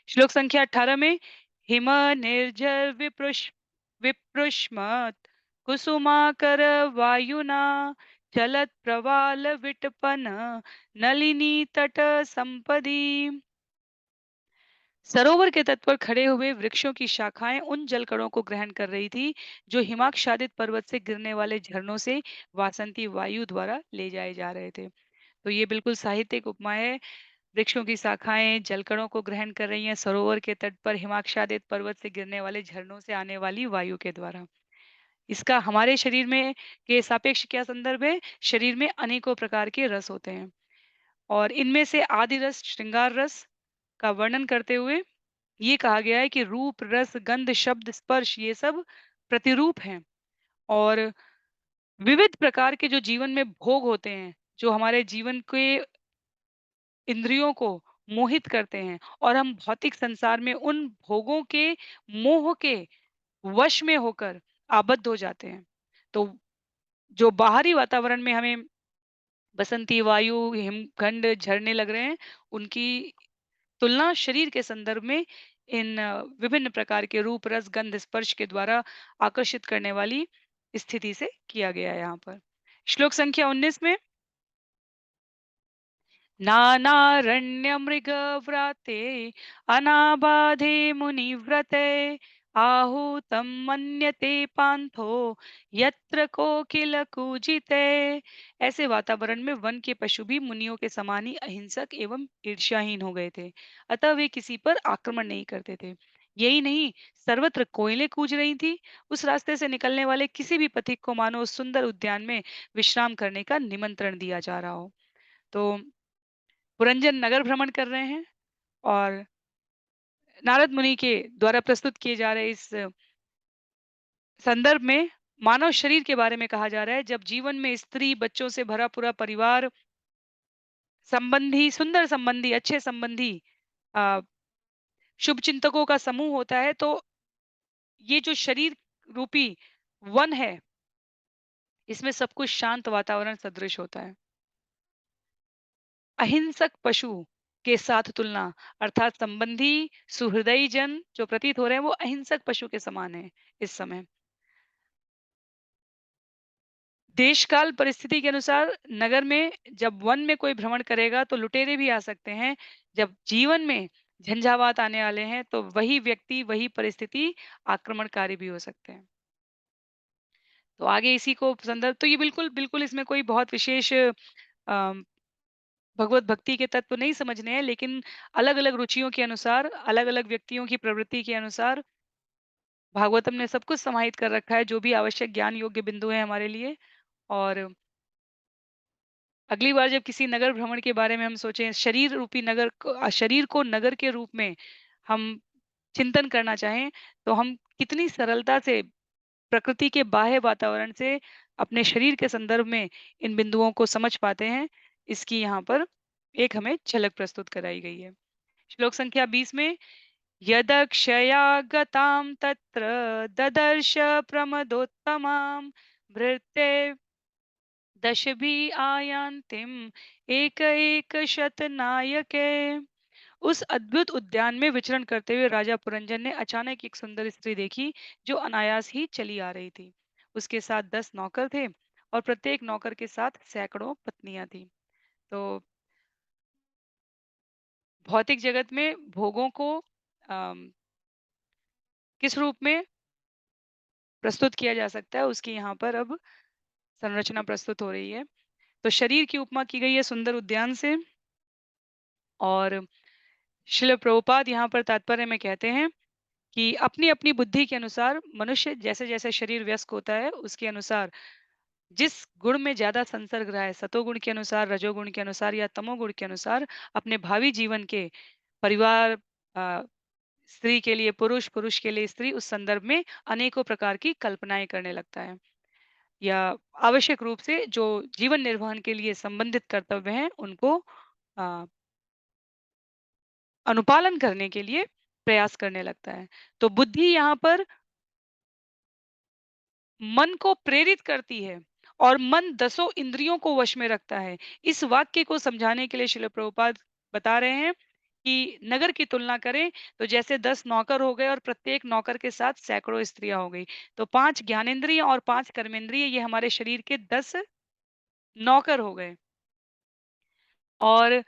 श्लोक संख्या 18 में हिम निर्जर विपृष्मत कुसुमाकर वायुना चलत प्रवाल विटपन नलिनी तट संपदी। सरोवर के तट पर खड़े हुए वृक्षों की शाखाएं उन जलकणों को ग्रहण कर रही थी जो हिमाच्छादित पर्वत से गिरने वाले झरनों से वासंती वायु द्वारा ले जाए जा रहे थे। तो ये बिल्कुल साहित्यिक उपमा है। वृक्षों की शाखाएं जलकणों को ग्रहण कर रही हैं सरोवर के तट पर हिमाच्छादित पर्वत से गिरने वाले झरनों से आने वाली वायु के द्वारा। इसका हमारे शरीर में के सापेक्ष क्या संदर्भ है? शरीर में अनेकों प्रकार के रस होते हैं और इनमें से आदि रस, श्रृंगार रस का वर्णन करते हुए ये कहा गया है कि रूप, रस, गंध, शब्द, स्पर्श ये सब प्रतिरूप हैं और विविध प्रकार के जो जीवन में भोग होते हैं, जो हमारे जीवन के इंद्रियों को मोहित करते हैं और हम भौतिक संसार में उन भोगों के मोह के वश में होकर आबद्ध हो जाते हैं। तो जो बाहरी वातावरण में हमें बसंती वायु, हिमखंड, झरने लग रहे हैं, उनकी तुलना शरीर के संदर्भ में इन विभिन्न प्रकार के रूप, रस, गंध, स्पर्श के द्वारा आकर्षित करने वाली स्थिति से किया गया है यहाँ पर। श्लोक संख्या 19 में नानारण्यमृगव्राते अनाबाधे मुनिव्रते आहूतं मन्यते पान्थो यत्र कोकिलकूजिते। ऐसे वातावरण में वन के पशु भी मुनियों के समान ही अहिंसक एवं ईर्ष्याहीन हो गए थे। अतः वे किसी पर आक्रमण नहीं करते थे। यही नहीं, सर्वत्र कोयलें कूज रही थी। उस रास्ते से निकलने वाले किसी भी पथिक को मानो उस सुंदर उद्यान में विश्राम करने का निमंत्रण दिया जा रहा हो। तो पुरंजन नगर भ्रमण कर रहे हैं और नारद मुनि के द्वारा प्रस्तुत किए जा रहे इस संदर्भ में मानव शरीर के बारे में कहा जा रहा है। जब जीवन में स्त्री, बच्चों से भरा पूरा परिवार, संबंधी, सुंदर संबंधी, अच्छे संबंधी, अ, शुभ चिंतकों का समूह होता है, तो ये जो शरीर रूपी वन है, इसमें सब कुछ शांत वातावरण सदृश होता है। अहिंसक पशु के साथ तुलना, अर्थात संबंधी, सुहृदयी जन जो प्रतीत हो रहे हैं, वो अहिंसक पशु के समान है इस समय। देश काल परिस्थिति के अनुसार नगर में जब वन में कोई भ्रमण करेगा तो लुटेरे भी आ सकते हैं। जब जीवन में झंझावात आने वाले हैं तो वही व्यक्ति, वही परिस्थिति आक्रमणकारी भी हो सकते हैं। तो आगे इसी को संदर्भ, तो ये बिल्कुल बिल्कुल इसमें कोई बहुत विशेष भगवत भक्ति के तत्व नहीं समझने हैं, लेकिन अलग-अलग रुचियों के अनुसार, अलग-अलग व्यक्तियों की प्रवृत्ति के अनुसार भागवतम ने सब कुछ समाहित कर रखा है, जो भी आवश्यक ज्ञान योग्य बिंदु हैं हमारे लिए। और अगली बार जब किसी नगर भ्रमण के बारे में हम सोचें, शरीर रूपी नगर को, शरीर को नगर के रूप में हम चिंतन करना चाहें, तो हम कितनी सरलता से प्रकृति के बाह्य वातावरण से अपने शरीर के संदर्भ में इन बिंदुओं को समझ पाते हैं, इसकी यहाँ पर एक हमें झलक प्रस्तुत कराई गई है। श्लोक संख्या 20 में यदक्षया गतां तत्र ददर्श प्रमदोत्तमां भृत्ये दशभिः आयान्तिम् एक-एक-शतनायके। उस अद्भुत उद्यान में विचरण करते हुए राजा पुरंजन ने अचानक एक सुंदर स्त्री देखी जो अनायास ही चली आ रही थी। उसके साथ 10 नौकर थे और प्रत्येक नौकर के साथ सैकड़ों पत्नियां थी। तो भौतिक जगत में भोगों को किस रूप में प्रस्तुत किया जा सकता है, उसकी यहाँ पर अब संरचना प्रस्तुत हो रही है। तो शरीर की उपमा की गई है सुंदर उद्यान से। और श्रील प्रभुपाद यहाँ पर तात्पर्य में कहते हैं कि अपनी-अपनी बुद्धि के अनुसार मनुष्य जैसे-जैसे शरीर व्यस्क होता है, उसके अनुसार जिस गुण में ज़्यादा संसर्ग रहा है, सतोगुण के अनुसार, रजोगुण के अनुसार या तमोगुण के अनुसार, अपने भावी जीवन के परिवार, अ, स्त्री के लिए पुरुष, पुरुष के लिए स्त्री, उस संदर्भ में अनेकों प्रकार की कल्पनाएँ करने लगता है। या आवश्यक रूप से जो जीवन निर्वहन के लिए संबंधित कर्तव्य हैं, उनको अ, अनुपालन करने के लिए प्रयास करने लगता है। तो बुद्धि यहाँ पर मन को प्रेरित करती है और मन दसों इंद्रियों को वश में रखता है। इस वाक्य को समझाने के लिए श्रील प्रभुपाद बता रहे हैं कि नगर की तुलना करें तो जैसे 10 नौकर हो गए और प्रत्येक नौकर के साथ सैकड़ों स्त्रियां हो गई। तो 5 ज्ञानेंद्रिय और 5 कर्मेंद्रिय, ये हमारे शरीर के 10 नौकर हो गए। और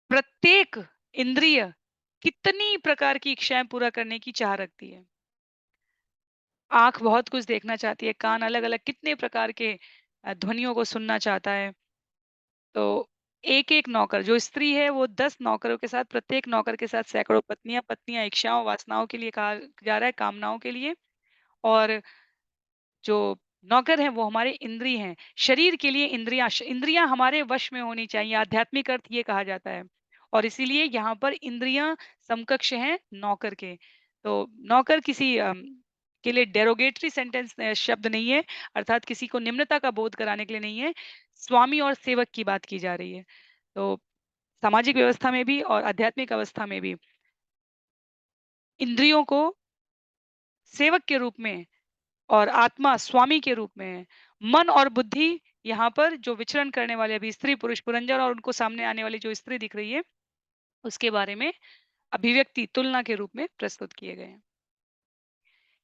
प्रत्येक इंद्रिय कितनी प्रकार की इच्छाएं पूरा करने की चाह रखती है। आँख बहुत कुछ देखना चाहती है, कान अलग-अलग कितने प्रकार के ध्वनियों को सुनना चाहता है। तो एक-एक नौकर जो स्त्री है वो 10 नौकरों के साथ, प्रत्येक नौकर के साथ सैकड़ों पत्नियाँ, पत्नियाँ इच्छाओं, वासनाओं के लिए कहा जा रहा है, कामनाओं के लिए। और जो नौकर हैं वो हमारे इंद्रिय हैं। शरीर के लिए इंद्रियाँ हमारे वश में होनी चाहिए, आध्यात्मिक अर्थ ये कहा जाता है। और इसीलिए यहाँ पर इंद्रियाँ समकक्ष हैं नौकर के। तो नौकर किसी के लिए डेरोगेटरी सेंटेंस शब्द नहीं है, अर्थात किसी को निम्नता का बोध कराने के लिए नहीं है। स्वामी और सेवक की बात की जा रही है। तो सामाजिक व्यवस्था में भी और आध्यात्मिक अवस्था में भी इंद्रियों को सेवक के रूप में और आत्मा स्वामी के रूप में है। मन और बुद्धि यहाँ पर जो विचरण करने वाले अभी स्त्री, पुरुष, पुरंजन और उनको सामने आने वाली जो स्त्री दिख रही है, उसके बारे में अभिव्यक्ति तुलना के रूप में प्रस्तुत किए गए हैं।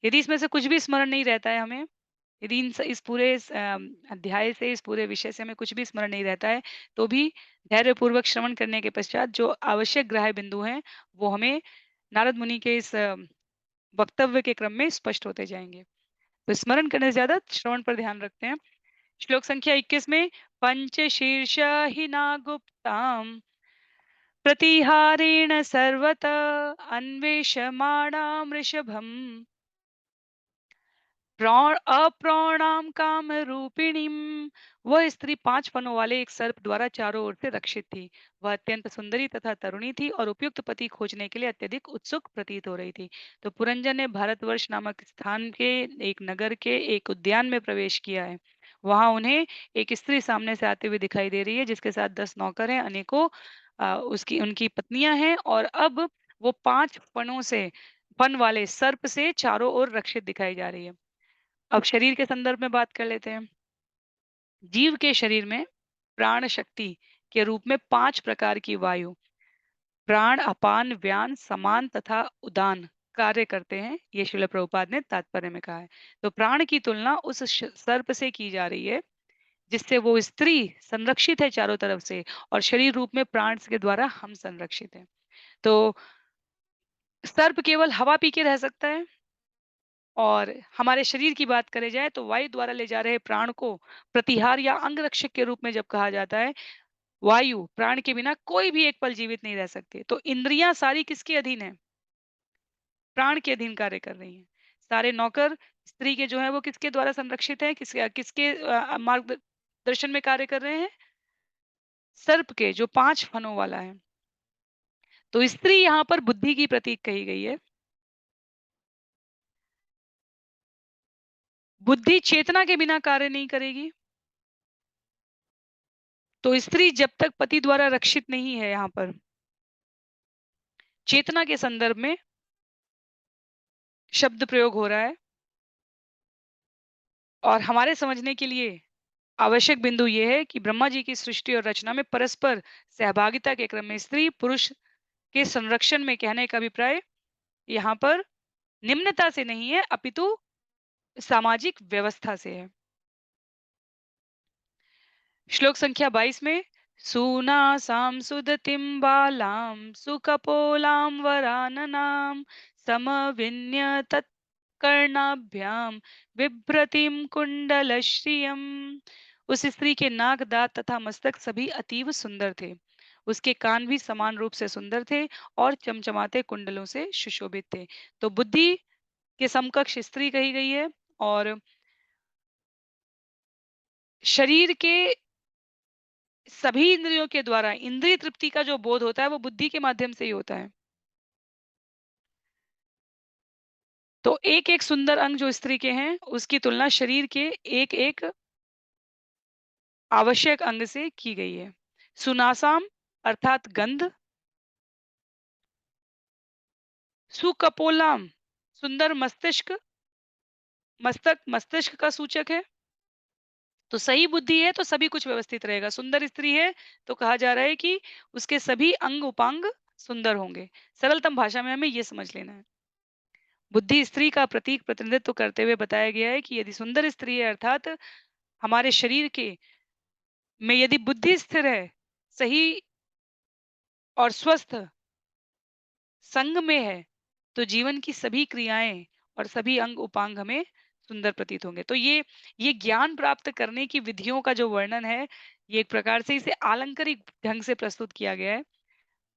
यदि इसमें से कुछ भी स्मरण नहीं रहता है हमें, यदि इस पूरे अध्याय से, इस पूरे विषय से हमें कुछ भी स्मरण नहीं रहता है, तो भी धैर्यपूर्वक श्रवण करने के पश्चात जो आवश्यक ग्राह्य बिंदु हैं, वो हमें नारद मुनि के इस वक्तव्य के क्रम में स्पष्ट होते जाएँगे। तो स्मरण करने से ज़्यादा श्रवण पर ध्यान रखते हैं। श्लोक संख्या 21 में पंचशीर्ष हिना गुप्ताम प्रतिहारेण सर्वतः अन्वेषमाणां वृषभम् अप्रौणाम काम रूपिणीम। वह स्त्री 5 फनों वाले एक सर्प द्वारा चारों ओर से रक्षित थी। वह अत्यंत सुंदरी तथा तरुणी थी और उपयुक्त पति खोजने के लिए अत्यधिक उत्सुक प्रतीत हो रही थी। तो पुरंजन ने भारतवर्ष नामक स्थान के एक नगर के एक उद्यान में प्रवेश किया है। वहां उन्हें एक स्त्री सामने से आते हुए दिखाई दे रही है जिसके साथ 10 नौकर हैं, अनेकों उसकी उनकी पत्नियां हैं और अब वो 5 फनों से फन वाले सर्प से चारों ओर रक्षित दिखाई जा रही है। अब शरीर के संदर्भ में बात कर लेते हैं। जीव के शरीर में प्राण शक्ति के रूप में 5 प्रकार की वायु प्राण, अपान, व्यान, समान तथा उदान कार्य करते हैं। ये श्रील प्रभुपाद ने तात्पर्य में कहा है। तो प्राण की तुलना उस सर्प से की जा रही है जिससे वो स्त्री संरक्षित है चारों तरफ से और शरीर रूप में प्राण के द्वारा हम संरक्षित हैं। तो सर्प केवल हवा पी के रह सकता है और हमारे शरीर की बात करें जाए तो वायु द्वारा ले जा रहे प्राण को प्रतिहार या अंग रक्षक के रूप में जब कहा जाता है, वायु प्राण के बिना कोई भी एक पल जीवित नहीं रह सकती। तो इंद्रियां सारी किसके अधीन है? प्राण के अधीन कार्य कर रही हैं। सारे नौकर स्त्री के जो है वो किसके द्वारा संरक्षित है? किसके किसके मार्गदर्शन में कार्य कर रहे हैं? सर्प के, जो 5 फनों वाला है। तो स्त्री यहाँ पर बुद्धि की प्रतीक कही गई है। बुद्धि चेतना के बिना कार्य नहीं करेगी। तो स्त्री जब तक पति द्वारा रक्षित नहीं है, यहाँ पर चेतना के संदर्भ में शब्द प्रयोग हो रहा है और हमारे समझने के लिए आवश्यक बिंदु ये है कि ब्रह्मा जी की सृष्टि और रचना में परस्पर सहभागिता के क्रम में स्त्री पुरुष के संरक्षण में कहने का अभिप्राय यहाँ पर निम्नता से नहीं है अपितु सामाजिक व्यवस्था से है। श्लोक संख्या 22 में सूनासां सुदतिं बालां सुकपोलां वराननां समविन्य तत्कर्णाभ्यां बिभ्रतिं कुंडलश्रियम्। उस स्त्री के नाक, दांत तथा मस्तक सभी अतीव सुंदर थे। उसके कान भी समान रूप से सुंदर थे और चमचमाते कुंडलों से सुशोभित थे। तो बुद्धि के समकक्ष स्त्री कही गई है और शरीर के सभी इंद्रियों के द्वारा इंद्रिय तृप्ति का जो बोध होता है वो बुद्धि के माध्यम से ही होता है। तो एक-एक सुंदर अंग जो स्त्री के हैं, उसकी तुलना शरीर के एक-एक आवश्यक अंग से की गई है। सुनासाम अर्थात गंध, सुकपोलाम सुंदर मस्तिष्क, मस्तक मस्तिष्क का सूचक है। तो सही बुद्धि है तो सभी कुछ व्यवस्थित रहेगा। सुंदर स्त्री है तो कहा जा रहा है कि उसके सभी अंग उपांग सुंदर होंगे। सरलतम भाषा में हमें ये समझ लेना है। बुद्धि स्त्री का प्रतीक प्रतिनिधित्व करते हुए बताया गया है कि यदि सुंदर स्त्री है अर्थात हमारे शरीर के में यदि बुद्धि स्थिर है, सही और स्वस्थ संग में है, तो जीवन की सभी क्रियाएं और सभी अंग उपांग हमें सुंदर प्रतीत होंगे। तो ये ज्ञान प्राप्त करने की विधियों का जो वर्णन है, ये एक प्रकार से इसे आलंकारिक ढंग से प्रस्तुत किया गया है।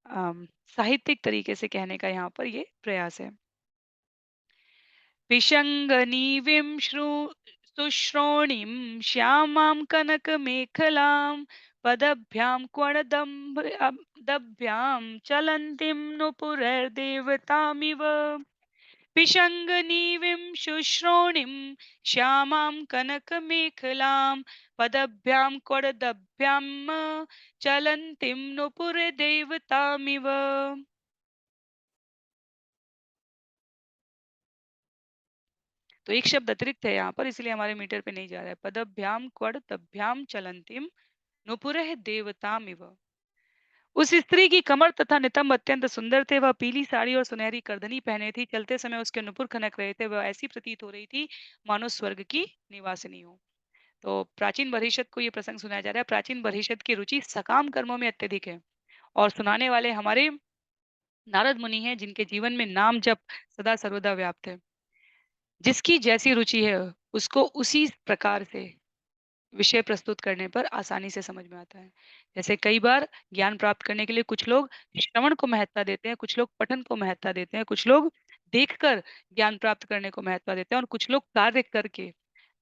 अम, साहित्यिक तरीके से कहने का यहाँ पर ये प्रयास है। विशङ्गनीविं सुश्रोणीं श्यामां कनकमेखलां पदभ्यां दभ्यां चलन्तीं नुपुरैर्देवतामिव। पिशङ्गनीविं शुश्रोणीं श्यामां कनकमेखलां पदभ्यां क्वडदभ्यां चलन्तीं नुपुरदेवतामिव। तो एक शब्द अतिरिक्त है यहाँ पर इसलिए हमारे मीटर पे नहीं जा रहा है। पदभ्याम क्वड तभ्याम चलंतिम नुपुरः देवतामिव। उस स्त्री की कमर तथा नितंब अत्यंत सुंदर थे। वह पीली साड़ी और सुनहरी करधनी पहने थी। चलते समय उसके नुपुर खनक रहे थे। वह ऐसी प्रतीत हो रही थी मानो स्वर्ग की निवासिनी हो। तो प्राचीन बरहिषद को ये प्रसंग सुनाया जा रहा है। प्राचीन बरहिषद की रुचि सकाम कर्मों में अत्यधिक है और सुनाने वाले हमारे नारद मुनि हैं जिनके जीवन में नाम जप सदा सर्वदा व्याप्त है। जिसकी जैसी रुचि है, उसको उसी प्रकार से विषय प्रस्तुत करने पर आसानी से समझ में आता है। जैसे कई बार ज्ञान प्राप्त करने के लिए कुछ लोग श्रवण को महत्ता देते हैं, कुछ लोग पठन को महत्ता देते हैं, कुछ लोग देखकर ज्ञान प्राप्त करने को महत्ता देते हैं और कुछ लोग कार्य करके,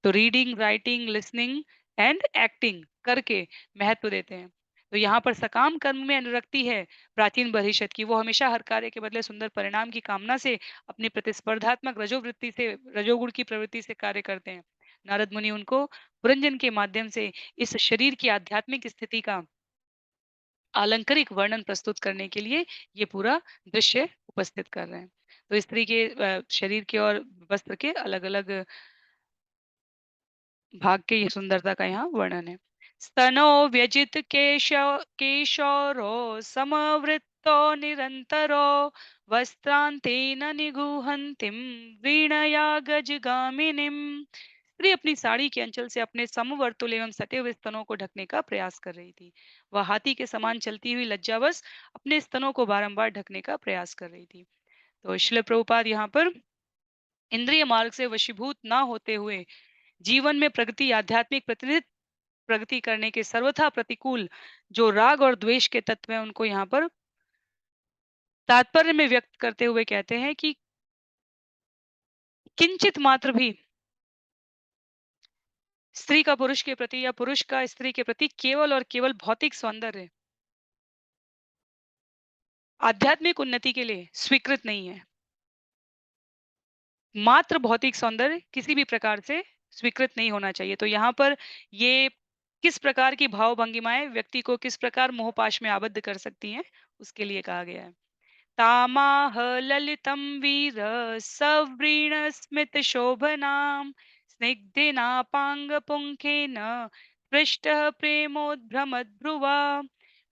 तो reading, writing, listening and acting करके महत्व देते हैं। तो यहाँ पर सकाम कर्म में अनुरक्ति है प्राचीन बहिषद की, वो हमेशा हर कार्य के बदले सुंदर परिणाम की कामना से अपनी प्रतिस्पर्धात्मक रजोवृत्ति से, रजोगुण की प्रवृत्ति से कार्य करते हैं। नारद मुनि उनको पुरंजन के माध्यम से इस शरीर की आध्यात्मिक स्थिति का आलंकारिक वर्णन प्रस्तुत करने के लिए ये पूरा दृश्य उपस्थित कर रहे हैं। तो स्त्री के शरीर के और वस्त्र के अलग-अलग भाग के ये सुंदरता का यहाँ वर्णन है। स्तनो व्यजित केशरो समवृत्तो निरन्तरो वस्त्रांतेन निगूहन्तीं वीणया गजगामिनीं। स्त्री अपनी साड़ी के अंचल से अपने समवर्तुल एवं सटे हुए स्तनों को ढकने का प्रयास कर रही थी। वह हाथी के समान चलती हुई लज्जावश अपने स्तनों को बारंबार ढकने का प्रयास कर रही थी। तो श्रील प्रभुपाद यहाँ पर इंद्रिय मार्ग से वशीभूत ना होते हुए जीवन में प्रगति, आध्यात्मिक प्रतिनिधित्व प्रगति करने के सर्वथा प्रतिकूल जो राग और द्वेष के तत्व हैं, उनको यहाँ पर तात्पर्य में व्यक्त करते हुए कहते हैं कि किंचित मात्र भी स्त्री का पुरुष के प्रति या पुरुष का स्त्री के प्रति केवल और केवल भौतिक सौंदर्य आध्यात्मिक उन्नति के लिए स्वीकृत नहीं है। मात्र भौतिक सौंदर्य किसी भी प्रकार से स्वीकृत नहीं होना चाहिए। तो यहाँ पर ये किस प्रकार की भाव भंगिमाएं व्यक्ति को किस प्रकार मोहपाश में आबद्ध कर सकती हैं, उसके लिए कहा गया है। तामाह ललितं वीर सव्रीणस्मितशोभनां स्निग्धेनापाङ्गपुङ्खेन पृष्टः प्रेमोद्भ्रमद्भ्रुवा।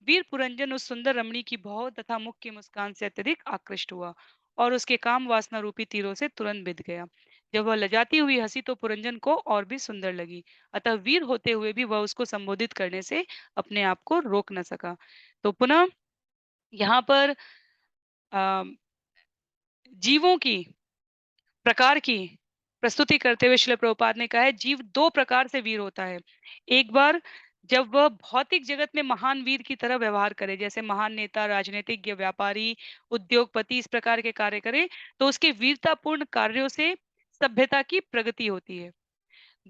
वीर पुरंजन उस सुंदर रमणी की भौं तथा मुख की मुस्कान से अत्यधिक आकृष्ट हुआ और उसके काम वासना रूपी तीरों से तुरंत बिध गया। जब वह लजाती हुई हंसी तो पुरंजन को और भी सुंदर लगी, अतः वीर होते हुए भी वह उसको संबोधित करने से अपने आप को रोक न सका। तो पुनः यहाँ पर अ, जीवों की प्रकार की प्रस्तुति करते हुए श्रील प्रभुपाद ने कहा है जीव 2 प्रकार से वीर होता है। एक बार जब वह भौतिक जगत में महान वीर की तरह व्यवहार करे, जैसे महान नेता, राजनीतिज्ञ, व्यापारी, उद्योगपति इस प्रकार के कार्य करे, तो उसके वीरतापूर्ण कार्यों से सभ्यता की प्रगति होती है।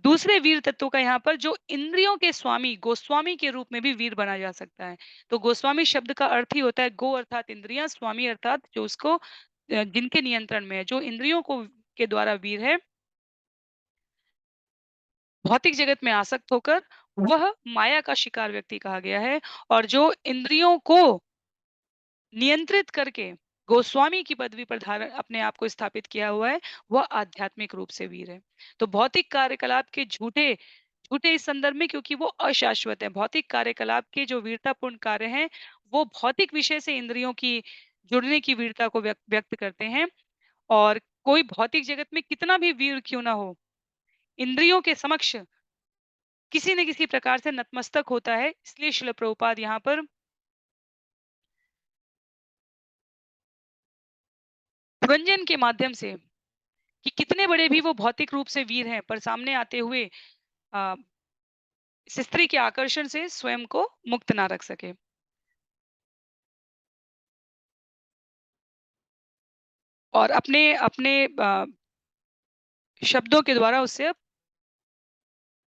दूसरे वीर तत्वों का यहाँ पर जो इंद्रियों के स्वामी, गोस्वामी के रूप में भी वीर बना जा सकता है। तो गोस्वामी शब्द का अर्थ ही होता है गो अर्थात इंद्रियाँ, स्वामी अर्थात जो उसको जिनके नियंत्रण में है, जो इंद्रियों को के द्वारा वीर है, भौतिक जगत में आसक्त होकर वह माया का शिकार व्यक्ति कहा गया है और जो इंद्रियों को नियंत्रित करके गोस्वामी की पदवी पर धारण अपने आप को स्थापित किया हुआ है, वह आध्यात्मिक रूप से वीर है। तो भौतिक कार्यकलाप के झूठे झूठे इस संदर्भ में क्योंकि वो अशाश्वत है। भौतिक कार्यकलाप के जो वीरतापूर्ण कार्य हैं, वो भौतिक विषय से इंद्रियों की जुड़ने की वीरता को व्यक्त करते हैं और कोई भौतिक जगत में कितना भी वीर क्यों ना हो, इंद्रियों के समक्ष किसी न किसी प्रकार से नतमस्तक होता है। इसलिए श्रील प्रभुपाद यहाँ पर पुरंजन के माध्यम से कि कितने बड़े भी वो भौतिक रूप से वीर हैं, पर सामने आते हुए अ, इस स्त्री के आकर्षण से स्वयं को मुक्त ना रख सके। और अपने अपने शब्दों के द्वारा उससे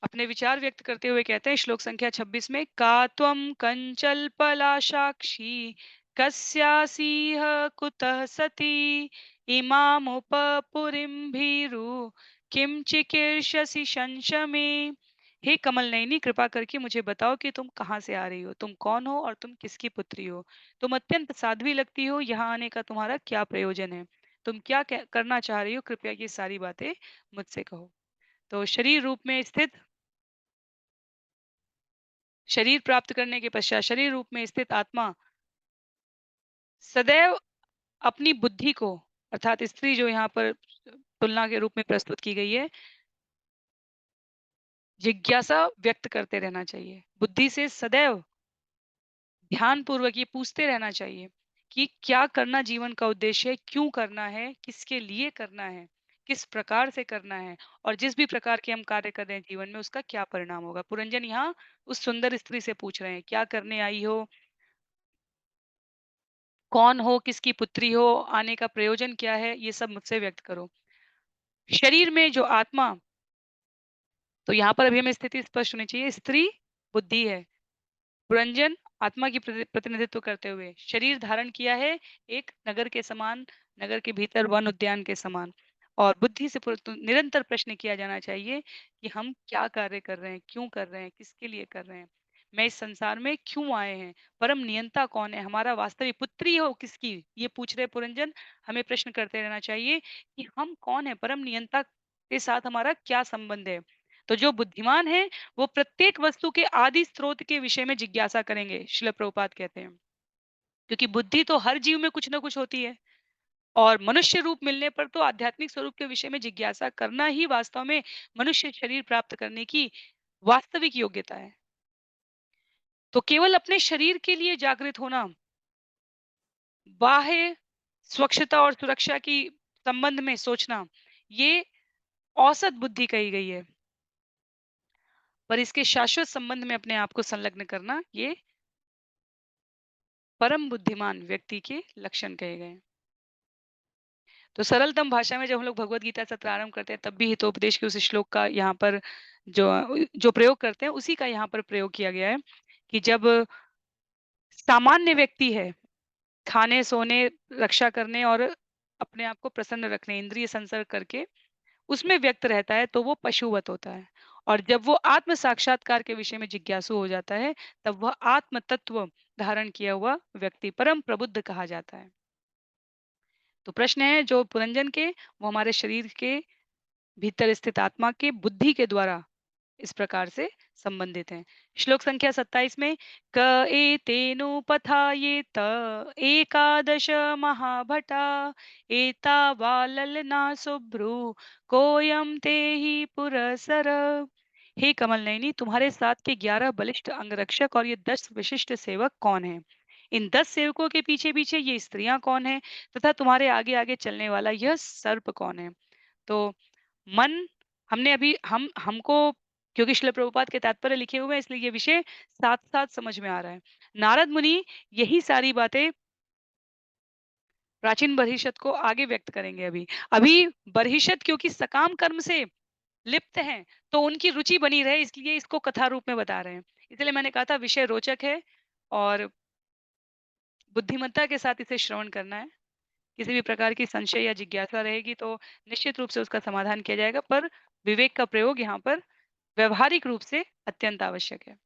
अपने विचार व्यक्त करते हुए कहते हैं श्लोक संख्या 26 में का त्वं कंचलपलाशाक्षी कस्यासीह कुतः सती इमामुपपुरीं भीरु किम चिकीर्षसि शंशमे। हे कमल नयनी कृपा करके मुझे बताओ कि तुम कहाँ से आ रही हो, तुम कौन हो और तुम किसकी पुत्री हो। तुम अत्यंत साध्वी लगती हो, यहाँ आने का तुम्हारा क्या प्रयोजन है, तुम क्या करना चाह रही हो, कृपया ये सारी बातें मुझसे कहो। तो शरीर रूप में स्थित शरीर प्राप्त करने के पश्चात शरीर रूप में स्थित आत्मा सदैव अपनी बुद्धि को अर्थात स्त्री जो यहाँ पर तुलना के रूप में प्रस्तुत की गई है, जिज्ञासा व्यक्त करते रहना चाहिए। बुद्धि से सदैव ध्यान पूर्वक ये पूछते रहना चाहिए कि क्या करना जीवन का उद्देश्य है, क्यों करना है, किसके लिए करना है, किस प्रकार से करना है और जिस भी प्रकार के हम कार्य कर रहे हैं जीवन में उसका क्या परिणाम होगा। पुरंजन यहाँ उस सुंदर स्त्री से पूछ रहे हैं, क्या करने आई हो, कौन हो, किसकी पुत्री हो, आने का प्रयोजन क्या है, ये सब मुझसे व्यक्त करो। शरीर में जो आत्मा, तो यहाँ पर अभी हमें स्थिति स्पष्ट होनी चाहिए, स्त्री बुद्धि है, पुरंजन आत्मा की प्रतिनिधित्व करते हुए शरीर धारण किया है एक नगर के समान, नगर के भीतर वन उद्यान के समान। और बुद्धि से निरंतर प्रश्न किया जाना चाहिए कि हम क्या कार्य कर रहे हैं, क्यों कर रहे हैं, किसके लिए कर रहे हैं, मैं इस संसार में क्यों आए हैं, परम नियंता कौन है, हमारा वास्तविक पुत्री हो किसकी, ये पूछ रहे पुरंजन। हमें प्रश्न करते रहना चाहिए कि हम कौन है, परम नियंता के साथ हमारा क्या संबंध है। तो जो बुद्धिमान है वो प्रत्येक वस्तु के आदि स्रोत के विषय में जिज्ञासा करेंगे, श्रील प्रभुपाद कहते हैं। क्योंकि बुद्धि तो हर जीव में कुछ ना कुछ होती है और मनुष्य रूप मिलने पर तो आध्यात्मिक स्वरूप के विषय में जिज्ञासा करना ही वास्तव में मनुष्य शरीर प्राप्त करने की वास्तविक योग्यता है। तो केवल अपने शरीर के लिए जागृत होना, बाह्य स्वच्छता और सुरक्षा की संबंध में सोचना, ये औसत बुद्धि कही गई है। पर इसके शाश्वत संबंध में अपने आप को संलग्न करना, ये परम बुद्धिमान व्यक्ति के लक्षण कहे गए हैं। तो सरलतम भाषा में जब हम लोग भगवत गीता से प्रारंभ करते हैं तब भी हितोपदेश के उस श्लोक का यहाँ पर जो जो प्रयोग करते हैं उसी का यहाँ पर प्रयोग किया गया है कि जब सामान्य व्यक्ति है, खाने सोने रक्षा करने और अपने आप को प्रसन्न रखने इंद्रिय संसर्ग करके उसमें व्यक्त रहता है तो वो पशुवत होता है। और जब वो आत्म साक्षात्कार के विषय में जिज्ञासु हो जाता है तब वह आत्म तत्व धारण किया हुआ व्यक्ति परम प्रबुद्ध कहा जाता है। तो प्रश्न है जो पुरंजन के, वो हमारे शरीर के भीतर स्थित आत्मा के बुद्धि के द्वारा इस प्रकार से संबंधित हैं। श्लोक संख्या 27 में क एतेनुपथायेत एकादश महाभटा एतावाललना शुभ्रू कोयम ते ही पुरसर। हे कमल नयनी, तुम्हारे साथ के 11 बलिष्ठ अंगरक्षक और ये 10 विशिष्ट सेवक कौन हैं? इन 10 सेवकों के पीछे पीछे ये स्त्रियां कौन हैं तथा तुम्हारे आगे आगे चलने वाला यह सर्प कौन है? तो मन, हमने अभी हम हमको क्योंकि श्रील प्रभुपाद के तात्पर्य लिखे हुए हैं इसलिए ये विषय साथ-साथ समझ में आ रहा है। नारद मुनि यही सारी बातें प्राचीन बरहिषद को आगे व्यक्त करेंगे अभी। अभी बरहिषद क्योंकि सकाम कर्म से लिप्त हैं, तो उनकी रुचि बनी रहे इसलिए इसको कथा रूप में बता रहे हैं। इसलिए मैंने कहा था विषय रोचक है और बुद्धिमत्ता के साथ इसे श्रवण करना है। किसी भी प्रकार की संशय या जिज्ञासा रहेगी तो निश्चित रूप से उसका समाधान किया जाएगा, पर विवेक का प्रयोग यहाँ पर व्यवहारिक रूप से अत्यंत आवश्यक है।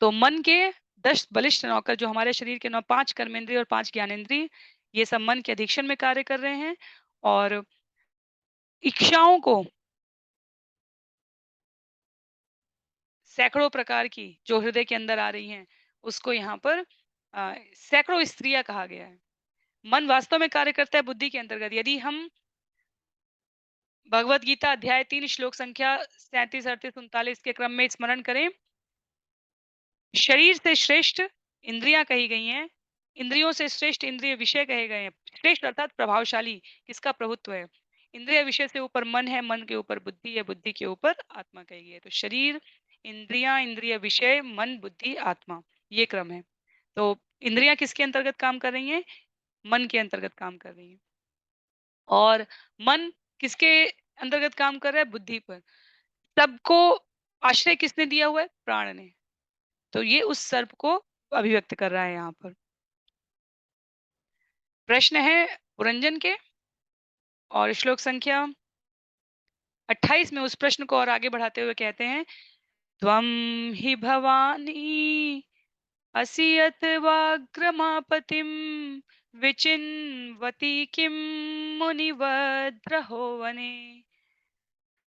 तो मन के 10 बलिष्ठ नौकर जो हमारे शरीर के 5 कर्मेंद्रिय और 5 ज्ञानेंद्रिय, ये सब मन के अधीक्षण में कार्य कर रहे हैं और इच्छाओं को सैकड़ों प्रकार की जो हृदय के अंदर आ रही हैं, उसको यहाँ पर सैकड़ों स्त्रियाँ कहा गया है। मन वास्तव में कार्य करता है बुद्धि के अंतर्गत। यदि हम भगवत गीता अध्याय 3 श्लोक संख्या 37, 38, 39 के क्रम में स्मरण करें, शरीर से श्रेष्ठ इंद्रियां कही गई हैं, इंद्रियों से श्रेष्ठ इंद्रिय विषय कहे गए हैं। श्रेष्ठ अर्थात प्रभावशाली, किसका प्रभुत्व है। इंद्रिय विषय से ऊपर मन है, मन के ऊपर बुद्धि है, बुद्धि के ऊपर आत्मा कही गई है। तो शरीर, इंद्रियां, इंद्रिय विषय, मन, बुद्धि, आत्मा, ये क्रम है। तो इंद्रियां किसके अंतर्गत काम कर रही हैं? मन के अंतर्गत काम कर रही हैं। और मन किसके अंतर्गत काम कर रहा है? बुद्धि पर। सबको आश्रय किसने दिया हुआ है? प्राण ने। तो ये उस सर्प को अभिव्यक्त कर रहा है यहाँ पर। प्रश्न है पुरंजन के और श्लोक संख्या 28 में उस प्रश्न को और आगे बढ़ाते हुए कहते हैं, त्वं हि भवानी असि यत वाग्रमापतिं विचिन्वति किं मुनिवद्रहो वने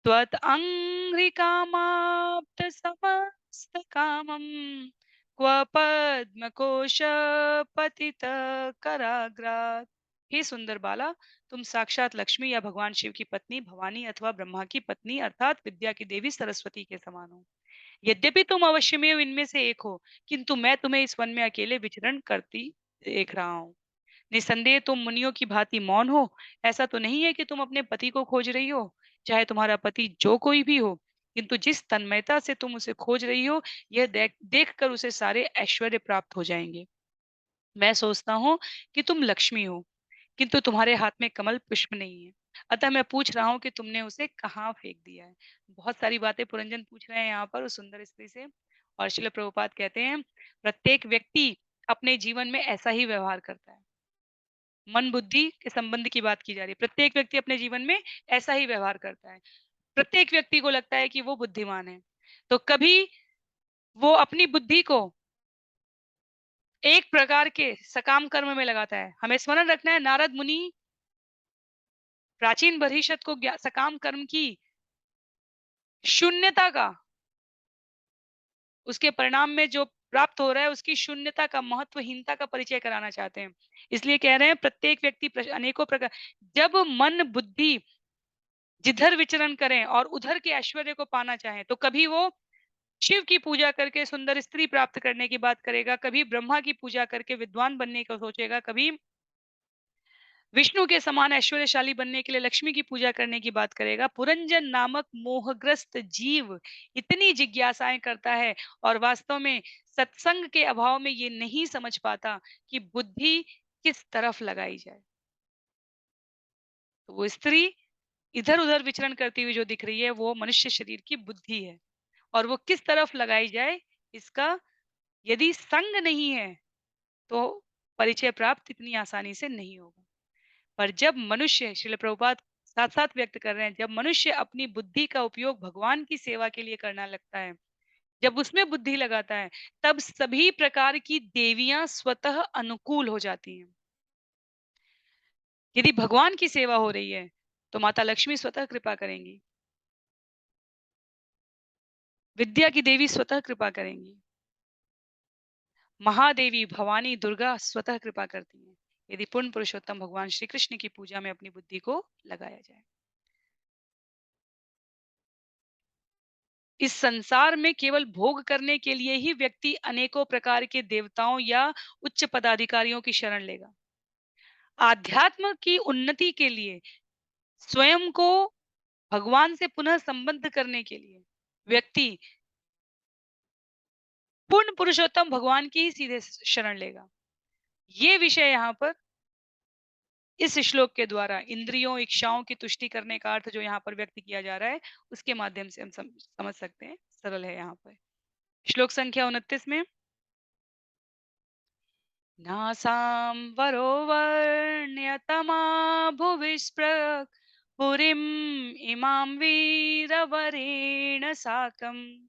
त्वदङ्घ्रिकामाप्तसमस्तकामं क्व पद्मकोशपतितकराग्रात्। हे सुंदर बाला, तुम साक्षात लक्ष्मी या भगवान शिव की पत्नी भवानी अथवा ब्रह्मा की पत्नी अर्थात विद्या की देवी सरस्वती के समान हो। यद्यपि तुम अवश्यमेव इनमें से एक हो, किंतु मैं तुम्हें इस वन में अकेले विचरण करती देख रहा हूँ। निस्संदेह तुम मुनियों की भांति मौन हो। ऐसा तो नहीं है कि तुम अपने पति को खोज रही हो, चाहे तुम्हारा पति जो कोई भी हो, किंतु जिस तन्मयता से तुम उसे खोज रही हो, यह देख कर उसे सारे ऐश्वर्य प्राप्त हो जाएंगे। मैं सोचता हूँ कि तुम लक्ष्मी हो, किंतु तुम्हारे हाथ में कमल पुष्प नहीं है। अतः मैं पूछ रहा हूँ कि तुमने उसे कहाँ फेंक दिया है। बहुत सारी बातें पुरंजन पूछ रहे हैं यहाँ पर उस सुंदर स्त्री से। और श्रील प्रभुपाद कहते हैं, प्रत्येक व्यक्ति अपने जीवन में ऐसा ही व्यवहार करता है। मन बुद्धि के संबंध की बात की जा रही है। प्रत्येक व्यक्ति अपने जीवन में ऐसा ही व्यवहार करता है। प्रत्येक व्यक्ति को लगता है कि वो बुद्धिमान है, तो कभी वो अपनी बुद्धि को एक प्रकार के सकाम कर्म में लगाता है। हमें स्मरण रखना है, नारद मुनि प्राचीन बहिषत को सकाम कर्म की शून्यता का, उसके परिणाम में जो प्राप्त हो रहा है उसकी शून्यता का, महत्वहीनता का परिचय कराना चाहते हैं। इसलिए कह रहे हैं प्रत्येक व्यक्ति अनेकों प्रकार, जब मन बुद्धि जिधर विचरण करें और उधर के ऐश्वर्य को पाना चाहें, तो कभी वो शिव की पूजा करके सुंदर स्त्री प्राप्त करने की बात करेगा, कभी ब्रह्मा की पूजा करके विद्वान बनने को सोचेगा, कभी विष्णु के समान ऐश्वर्यशाली बनने के लिए लक्ष्मी की पूजा करने की बात करेगा। पुरंजन नामक मोहग्रस्त जीव इतनी जिज्ञासाएं करता है और वास्तव में सत्संग के अभाव में ये नहीं समझ पाता कि बुद्धि किस तरफ लगाई जाए। तो वो स्त्री इधर उधर विचरण करती हुई जो दिख रही है, वो मनुष्य शरीर की बुद्धि है, और वो किस तरफ लगाई जाए, इसका यदि संग नहीं है तो परिचय प्राप्त इतनी आसानी से नहीं होगा। पर जब मनुष्य, श्रील प्रभुपाद साथ साथ व्यक्त कर रहे हैं, जब मनुष्य अपनी बुद्धि का उपयोग भगवान की सेवा के लिए करना लगता है, जब उसमें बुद्धि लगाता है, तब सभी प्रकार की देवियां स्वतः अनुकूल हो जाती हैं। यदि भगवान की सेवा हो रही है तो माता लक्ष्मी स्वतः कृपा करेंगी, विद्या की देवी स्वतः कृपा करेंगी, महादेवी भवानी दुर्गा स्वतः कृपा करती हैं, यदि पूर्ण पुरुषोत्तम भगवान श्री कृष्ण की पूजा में अपनी बुद्धि को लगाया जाए। इस संसार में केवल भोग करने के लिए ही व्यक्ति अनेकों प्रकार के देवताओं या उच्च पदाधिकारियों की शरण लेगा। आध्यात्म की उन्नति के लिए, स्वयं को भगवान से पुनः संबद्ध करने के लिए व्यक्ति पूर्ण पुरुषोत्तम भगवान की ही सीधे शरण लेगा। ये विषय यहाँ पर इस श्लोक के द्वारा इंद्रियों इच्छाओं की तुष्टि करने का अर्थ जो यहाँ पर व्यक्त किया जा रहा है, उसके माध्यम से हम समझ सकते हैं। सरल है यहाँ पर। श्लोक संख्या 29 में, नासां वरो वर्ण्यतमा भुविस्पृक् पुरीम् इमां वीरवरेण साकम्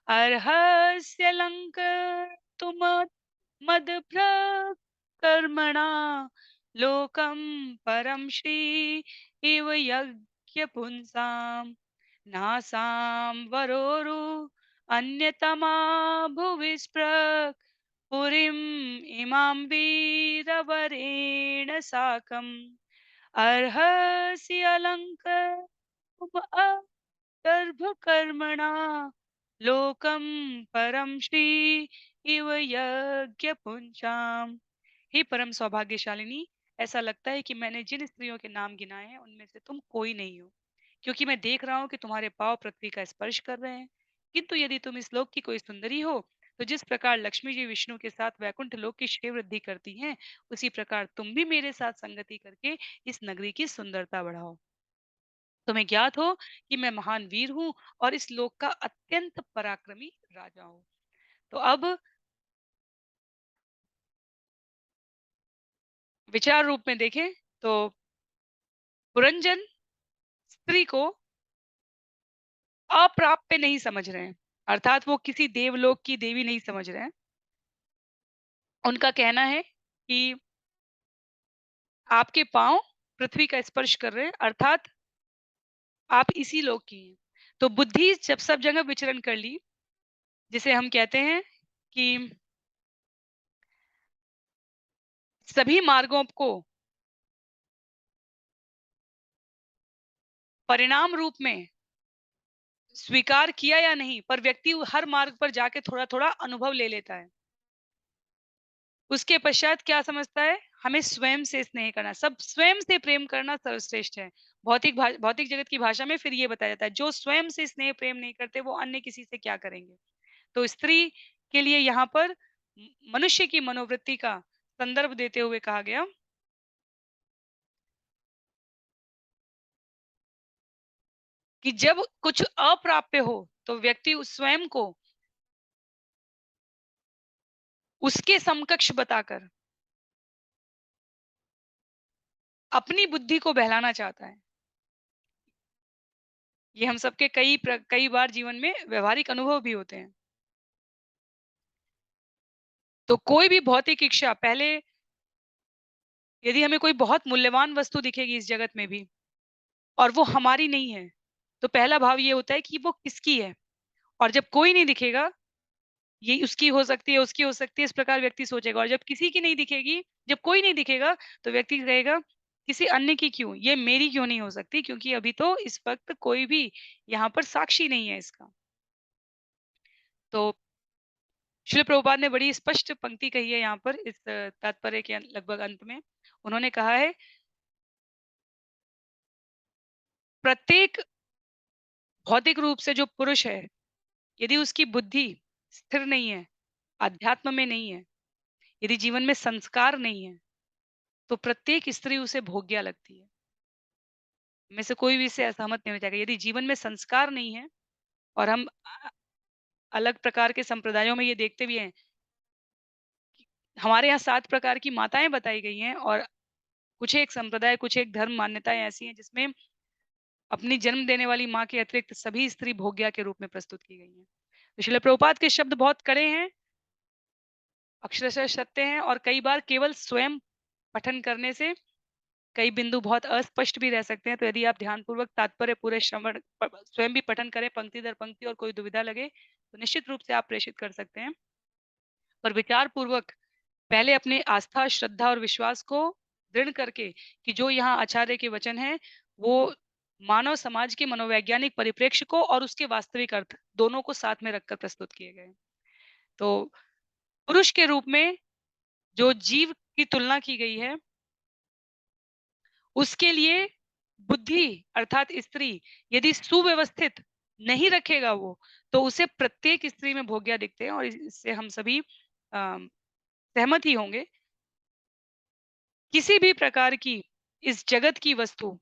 अर्हस्य लङ्कर्तुमद्भ्रकर्मणा लोकं परं श्री इव यज्ञपुंसाम् नासां वरोरु अन्यतमा भुविस्पृक् पुरीम् इमां वीरवरेण साकम् अर्हसि अलङ्कर्तुमद्भ्रकर्मणा लोकं परम श्री इव यज्ञपुंसाम्। हे परम सौभाग्यशालिनी, ऐसा लगता है कि मैंने जिन स्त्रियों के नाम गिनाए हैं उनमें से तुम कोई नहीं हो, क्योंकि मैं देख रहा हूँ कि तुम्हारे पांव पृथ्वी का स्पर्श कर रहे हैं। किंतु यदि तुम इस लोक की कोई सुंदरी हो, तो जिस प्रकार लक्ष्मी जी विष्णु के साथ वैकुंठ लोक की श्रेय वृद्धि करती हैं, उसी प्रकार तुम भी मेरे साथ संगति करके इस नगरी की सुंदरता बढ़ाओ। तुम्हें ज्ञात हो कि मैं महान वीर हूँ और इस लोक का अत्यंत पराक्रमी राजा हूँ। तो अब विचार रूप में देखें तो पुरंजन स्त्री को अप्राप्य नहीं समझ रहे हैं, अर्थात वो किसी देवलोक की देवी नहीं समझ रहे हैं। उनका कहना है कि आपके पांव पृथ्वी का स्पर्श कर रहे हैं, अर्थात आप इसी लोक की हैं। तो बुद्धि जब सब जगह विचरण कर ली, जिसे हम कहते हैं कि सभी मार्गों को परिणाम रूप में स्वीकार किया या नहीं, पर व्यक्ति हर मार्ग पर जाके थोड़ा-थोड़ा अनुभव ले लेता है। उसके पश्चात क्या समझता है? हमें स्वयं से स्नेह करना, सब स्वयं से प्रेम करना सर्वश्रेष्ठ है। भौतिक जगत की भाषा में फिर ये बताया जाता है, जो स्वयं से स्नेह प्रेम नहीं करते, वो अन्य किसी से क्या करेंगे? तो स्त्री के लिए यहाँ पर मनुष्य की मनोवृत्ति का संदर्भ देते हुए कहा गया कि जब कुछ अप्राप्य हो, तो व्यक्ति उस स्वयं को उसके समकक्ष बताकर अपनी बुद्धि को बहलाना चाहता है। ये हम सबके कई बार जीवन में व्यवहारिक अनुभव भी होते हैं। तो कोई भी भौतिक इच्छा पहले, यदि हमें कोई बहुत मूल्यवान वस्तु दिखेगी इस जगत में भी और वो हमारी नहीं है, तो पहला भाव ये होता है कि वो किसकी है? और जब कोई नहीं दिखेगा, ये उसकी हो सकती है, उसकी हो सकती है, इस प्रकार व्यक्ति सोचेगा। और जब किसी की नहीं दिखेगी, जब कोई नहीं दिखेगा, तो व्यक्ति कहेगा, किसी अन्य की क्यों? ये मेरी क्यों नहीं हो सकती? क्योंकि अभी तो इस वक़्त कोई भी यहाँ पर साक्षी नहीं है इसका। तो श्रील प्रभुपाद ने बड़ी स्पष्ट पंक्ति कही है यहाँ पर इस तात्पर्य के लगभग अंत में। उन्होंने कहा है, प्रत्येक भौतिक रूप से जो पुरुष है, यदि उसकी बुद्धि स्थिर नहीं है, अध्यात्म में नहीं है, यदि जीवन में संस्कार नहीं है, तो प्रत्येक स्त्री उसे भोग्या लगती है। में से कोई भी इससे असहमत नहीं होना चाहिए। यदि जीवन में संस्कार नहीं है, और हम अलग प्रकार के संप्रदायों में ये देखते भी हैं, हमारे यहाँ 7 प्रकार की माताएँ बताई गई हैं, और कुछ एक संप्रदाय, कुछ एक धर्म मान्यताएँ ऐसी हैं जिसमें अपनी जन्म देने वाली माँ के अतिरिक्त सभी स्त्री भोग्या के रूप में प्रस्तुत की गई हैं। तो श्रील प्रभुपाद के शब्द बहुत कड़े हैं, अक्षरशः सत्य हैं, और कई बार केवल स्वयं पठन करने से कई बिंदु बहुत अस्पष्ट भी रह सकते हैं। तो यदि आप ध्यानपूर्वक तात्पर्य पूरे श्रवण स्वयं भी पठन करें पंक्ति दर पंक्ति, और कोई दुविधा लगे, तो निश्चित रूप से आप प्रेषित कर सकते हैं। पर विचार पूर्वक पहले अपने आस्था, श्रद्धा और विश्वास को दृढ़ करके कि जो यहाँ आचार्य के वचन हैं, वो मानव समाज के मनोवैज्ञानिक परिप्रेक्ष्य को और उसके वास्तविक अर्थ दोनों को साथ में रखकर प्रस्तुत किए गए हैं। तो पुरुष के रूप में जो जीव की तुलना की गई है, उसके लिए बुद्धि अर्थात स्त्री यदि सुव्यवस्थित नहीं रखेगा वो, तो उसे प्रत्येक स्त्री में भोग्या दिखते हैं, और इससे हम सभी सहमत ही होंगे। किसी भी प्रकार की इस जगत की वस्तु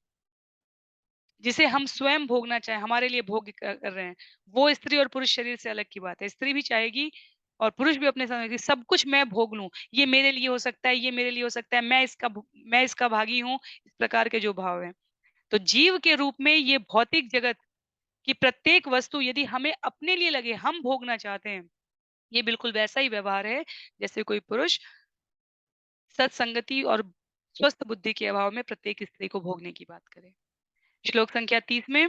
जिसे हम स्वयं भोगना चाहें, हमारे लिए भोग कर रहे हैं, वो स्त्री और पुरुष शरीर से अलग की बात है। स्त्री भी चाहेगी और पुरुष भी अपने समय की सब कुछ मैं भोग लूँ, ये मेरे लिए हो सकता है, ये मेरे लिए हो सकता है, मैं इसका भागी हूँ, इस प्रकार के जो भाव हैं। तो जीव के रूप में ये भौतिक जगत की प्रत्येक वस्तु यदि हमें अपने लिए लगे, हम भोगना चाहते हैं, ये बिल्कुल वैसा ही व्यवहार है जैसे कोई पुरुष सत्संगति और स्वस्थ बुद्धि के अभाव में प्रत्येक स्त्री को भोगने की बात करे। श्लोक संख्या 30 में,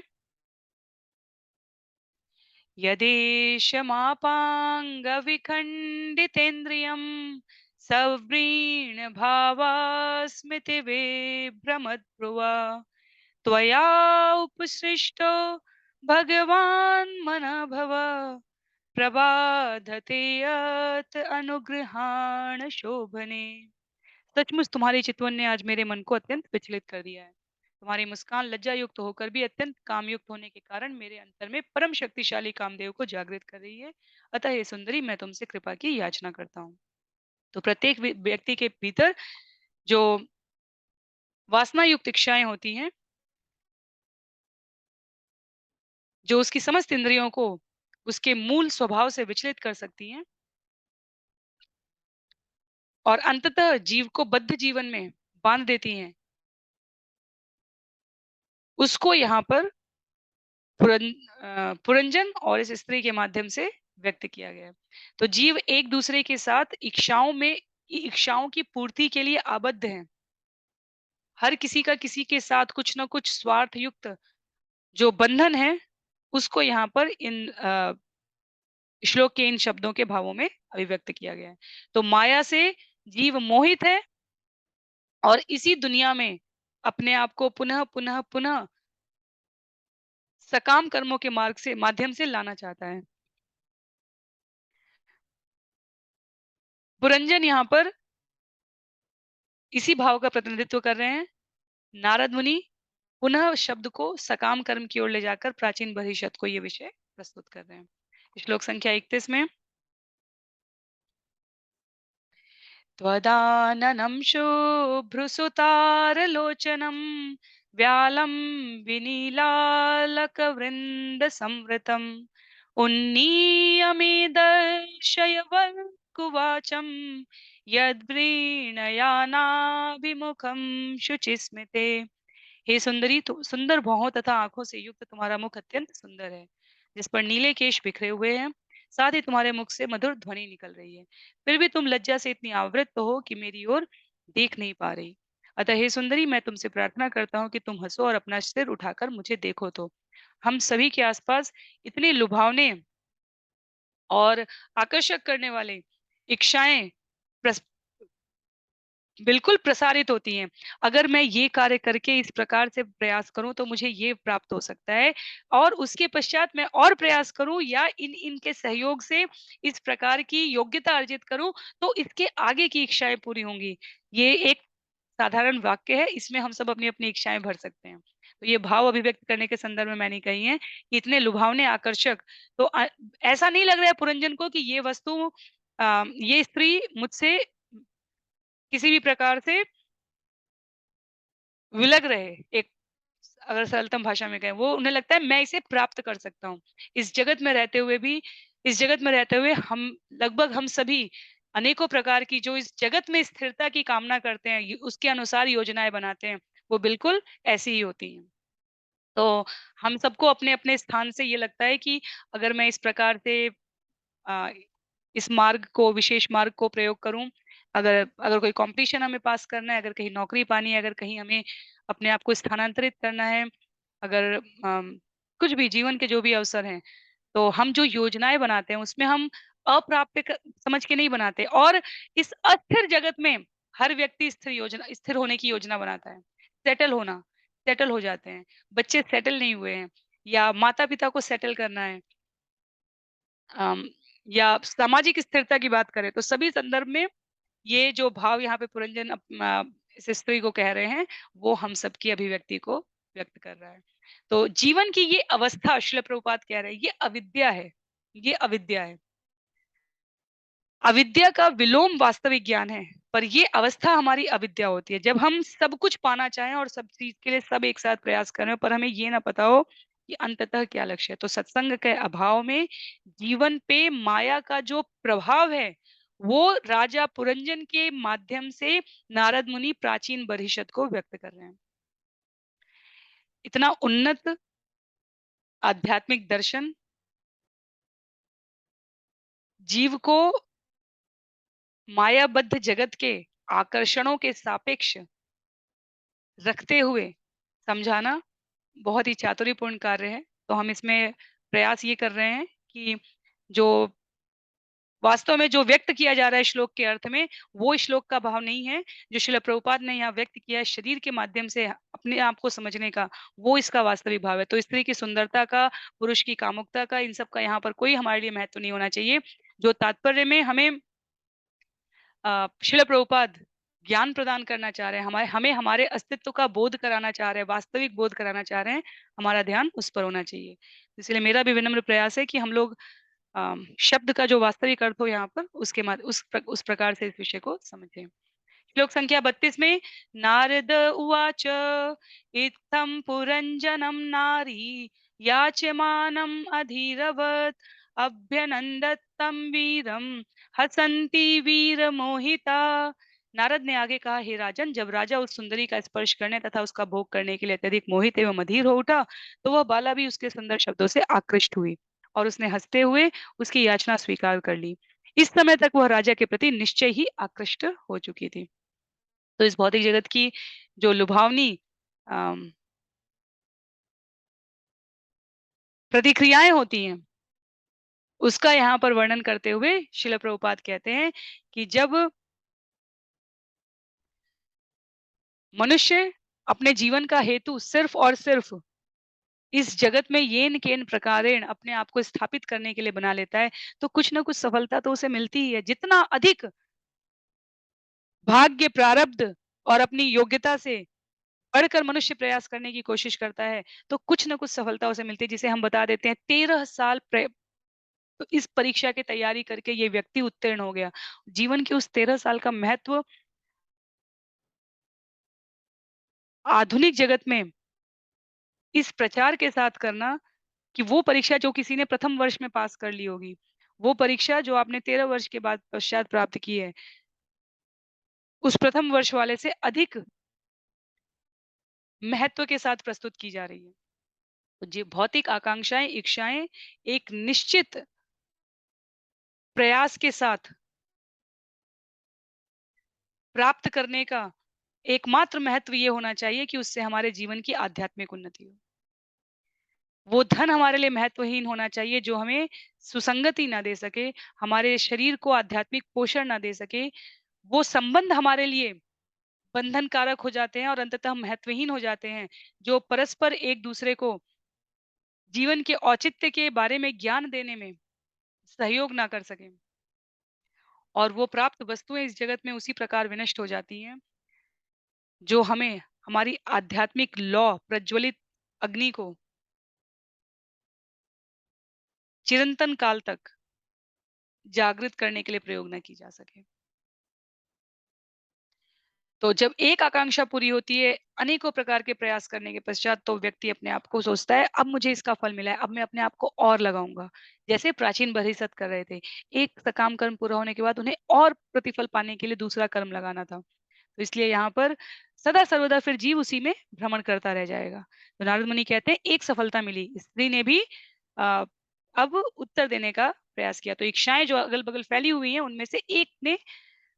यदेशमापाङ्गविखण्डितेन्द्रियं सव्रीणभावास्मृतिविभ्रमद्भ्रुवा त्वया उपसृष्टो भगवान् मनः भव प्रबाधते यत् अनुगृहाण शोभने। सचमुच तुम्हारे चितवन ने आज मेरे मन को अत्यंत विचलित कर दिया है। तुम्हारी मुस्कान लज्जा युक्त होकर भी अत्यंत कामयुक्त होने के कारण मेरे अंतर में परम शक्तिशाली कामदेव को जागृत कर रही है। अतः हे सुंदरी, मैं तुमसे कृपा की याचना करता हूँ। तो प्रत्येक व्यक्ति के भीतर जो वासना युक्त इच्छाएं होती हैं, जो उसकी समस्त इंद्रियों को उसके मूल स्वभाव से विचलित कर सकती हैं, और अंततः जीव को बद्ध जीवन में बांध देती हैं, उसको यहाँ पर पुरंजन और इस स्त्री के माध्यम से व्यक्त किया गया है। तो जीव एक दूसरे के साथ इच्छाओं की पूर्ति के लिए आबद्ध हैं। हर किसी का किसी के साथ कुछ न कुछ स्वार्थ युक्त जो बंधन है, उसको यहाँ पर इन श्लोक के इन शब्दों के भावों में अभिव्यक्त किया गया है। तो माया से जीव मोहित है, और इसी दुनिया में अपने आप को पुनः पुनः पुनः सकाम कर्मों के मार्ग से माध्यम से लाना चाहता है। पुरंजन यहाँ पर इसी भाव का प्रतिनिधित्व कर रहे हैं। नारद मुनि पुनः शब्द को सकाम कर्म की ओर ले जाकर प्राचीन बहिषत को ये विषय प्रस्तुत कर रहे हैं। श्लोक संख्या 31 में त्वदाननं शुभ्रुसुतारलोचनं व्यालं विनीलालकवृन्दसंवृतम् उन्नीय मे दर्शय वल्कुवाचं यद्व्रीणयानाभिमुखं शुचिस्मिते। हे सुंदरी, तो सुंदर भौहों तथा आंखों से युक्त तुम्हारा मुख अत्यंत सुंदर है, जिस पर नीले केश बिखरे हुए हैं। साथ ही तुम्हारे मुख से मधुर ध्वनि निकल रही है। फिर भी तुम लज्जा से इतनी आवृत्त हो कि मेरी ओर देख नहीं पा रही। अतः हे सुंदरी, मैं तुमसे प्रार्थना करता हूँ कि तुम हंसो और अपना सिर उठाकर मुझे देखो तो। हम सभी के आसपास इतने लुभावने और आकर्षक करने वाले इच्छाएं बिल्कुल प्रसारित होती हैं। अगर मैं ये कार्य करके इस प्रकार से प्रयास करूँ तो मुझे ये प्राप्त हो सकता है, और उसके पश्चात मैं और प्रयास करूँ या इनके सहयोग से इस प्रकार की योग्यता अर्जित करूँ, तो इसके आगे की इच्छाएँ पूरी होंगी। ये एक साधारण वाक्य है, इसमें हम सब अपनी-अपनी इच्छाएँ भर सकते हैं। तो ये भाव अभिव्यक्त करने के संदर्भ में मैंने कही हैं, कि इतने लुभावने आकर्षक, तो ऐसा नहीं लग रहा है पुरंजन को कि ये वस्तु ये स्त्री मुझसे किसी भी प्रकार से विलग रहे, एक अगर सरलतम भाषा में कहें, वो उन्हें लगता है मैं इसे प्राप्त कर सकता हूँ। इस जगत में रहते हुए भी इस जगत में रहते हुए हम सभी अनेकों प्रकार की जो इस जगत में स्थिरता की कामना करते हैं, उसके अनुसार योजनाएँ बनाते हैं, वो बिल्कुल ऐसी ही होती हैं। तो हम सबको अपने-अपने स्थान से ये लगता है कि अगर मैं इस प्रकार से अ, इस मार्ग को विशेष मार्ग को प्रयोग करूँ। अगर अगर कोई कॉम्पिटिशन हमें पास करना है, अगर कहीं नौकरी पानी है, अगर कहीं हमें अपने आप को स्थानांतरित करना है, अगर कुछ भी जीवन के जो भी अवसर हैं, तो हम जो योजनाएँ बनाते हैं उसमें हम अप्राप्य समझ के नहीं बनाते, और इस अस्थिर जगत में हर व्यक्ति स्थिर होने की योजना बनाता है। सेटल हो जाते हैं। बच्चे सेटल नहीं हुए हैं, या माता-पिता को सेटल करना है। अम, या सामाजिक स्थिरता की बात करें तो सभी संदर्भ में ये जो भाव यहाँ पे पुरंजन इस स्त्री को कह रहे हैं, वो हम सबकी अभिव्यक्ति को व्यक्त कर रहा है। तो जीवन की ये अवस्था श्रील प्रभुपाद कह रहे हैं, ये अविद्या है। ये अविद्या है। अविद्या का विलोम वास्तविक ज्ञान है, पर ये अवस्था हमारी अविद्या होती है। जब हम सब कुछ पाना चाहें और सब चीज़ के लिए सब एक साथ प्रयास कर रहे हो, पर हमें ये ना पता हो कि अंततः क्या लक्ष्य है। तो सत्संग के अभाव में जीवन पे माया का जो प्रभाव है, वो राजा पुरंजन के माध्यम से नारद मुनि प्राचीन बरिषद को व्यक्त कर रहे हैं। इतना उन्नत आध्यात्मिक दर्शन जीव को मायाबद्ध जगत के आकर्षणों के सापेक्ष रखते हुए समझाना बहुत ही चातुर्यपूर्ण कार्य है। तो हम इसमें प्रयास ये कर रहे हैं कि जो वास्तव में जो व्यक्त किया जा रहा है श्लोक के अर्थ में, वो श्लोक का भाव नहीं है। जो श्रील प्रभुपाद ने यहाँ व्यक्त किया है शरीर के माध्यम से अपने आप को समझने का, वो इसका वास्तविक भाव है। तो स्त्री की सुंदरता का, पुरुष की कामुकता का, इन सब का यहाँ पर कोई हमारे लिए महत्व नहीं होना चाहिए। जो तात्पर्य में हमें श्रील प्रभुपाद ज्ञान प्रदान करना चाह रहे हैं, हमें हमारे अस्तित्व का बोध कराना चाह रहे हैं, वास्तविक बोध कराना चाह रहे हैं, हमारा ध्यान उस पर होना चाहिए। इसलिए मेरा भी विनम्र प्रयास है कि हम लोग शब्द का जो वास्तविक अर्थ हो यहाँ पर उस प्रकार से इस विषय को समझें। श्लोक संख्या 32 में नारद उवाच इत्थं पुरंजनं नारी याचमानम् अधीरवत् अभ्यनंदत्तं वीरम हसन्ति वीर मोहिता। नारद ने आगे कहा, हे राजन, जब राजा उस सुंदरी का स्पर्श करने तथा उसका भोग करने के लिए अत्यधिक मोहित एवं अधीर हो उठा, तो वह बाला भी उसके सुंदर शब्दों से आकृष्ट हुई और उसने हंसते हुए उसकी याचना स्वीकार कर ली। इस समय तक वह राजा के प्रति निश्चय ही आकृष्ट हो चुकी थी। तो इस भौतिक जगत की जो लुभावनी अम, प्रतिक्रियाएं होती हैं, उसका यहाँ पर वर्णन करते हुए शिल प्रभुपाद कहते हैं कि जब मनुष्य अपने जीवन का हेतु सिर्फ और सिर्फ इस जगत में येन-केन प्रकारेण अपने आप को स्थापित करने के लिए बना लेता है, तो कुछ न कुछ सफलता तो उसे मिलती ही है। जितना अधिक भाग्य, प्रारब्ध और अपनी योग्यता से बढ़कर मनुष्य प्रयास करने की कोशिश करता है, तो कुछ न कुछ सफलता उसे मिलती है, जिसे हम बता देते हैं 13 साल तो इस परीक्षा की तैयारी करके ये व्यक्ति उत्तीर्ण हो गया। जीवन के उस 13 साल का महत्व आधुनिक जगत में इस प्रचार के साथ करना कि वो परीक्षा जो किसी ने प्रथम वर्ष में पास कर ली होगी, वो परीक्षा जो आपने 13 वर्ष के बाद पश्चात प्राप्त की है, उस प्रथम वर्ष वाले से अधिक महत्व के साथ प्रस्तुत की जा रही है। तो जी भौतिक आकांक्षाएँ, इच्छाएँ एक निश्चित प्रयास के साथ प्राप्त करने का एकमात्र महत्व ये होना चाहिए कि उससे हमारे जीवन की आध्यात्मिक उन्नति हो। वो धन हमारे लिए महत्वहीन होना चाहिए जो हमें सुसंगति ना दे सके, हमारे शरीर को आध्यात्मिक पोषण ना दे सके। वो संबंध हमारे लिए बंधन कारक हो जाते हैं और अंततः महत्वहीन हो जाते हैं, जो परस्पर एक-दूसरे को जीवन के औचित्य के बारे में ज्ञान देने में सहयोग ना कर सकें। और वो प्राप्त वस्तुएँ इस जगत में उसी प्रकार विनष्ट हो जाती हैं, जो हमें हमारी आध्यात्मिक लौ प्रज्वलित अग्नि को चिरंतन काल तक जागृत करने के लिए प्रयोग ना की जा सके। तो जब एक आकांक्षा पूरी होती है, अनेकों प्रकार के प्रयास करने के पश्चात तो व्यक्ति अपने आप को सोचता है, अब मुझे इसका फल मिला है, अब मैं अपने आप को और लगाऊँगा। जैसे प्राचीन बृहस्पति कर रहे थे। एक सकाम कर्म पूरा होने के बाद उन्हें और प्रतिफल पाने के लिए दूसरा कर्म लगाना था। तो इसलिए यहाँ पर सदा सर्वदा फिर जीव उसी में भ्रमण करता रह जाएगा। तो नारद मुनि कहते हैं एक सफलता मिली, स्त्री ने भी अ, अब उत्तर देने का प्रयास किया। तो इच्छाएँ जो अगल-बगल फैली हुई हैं, उनमें से एक ने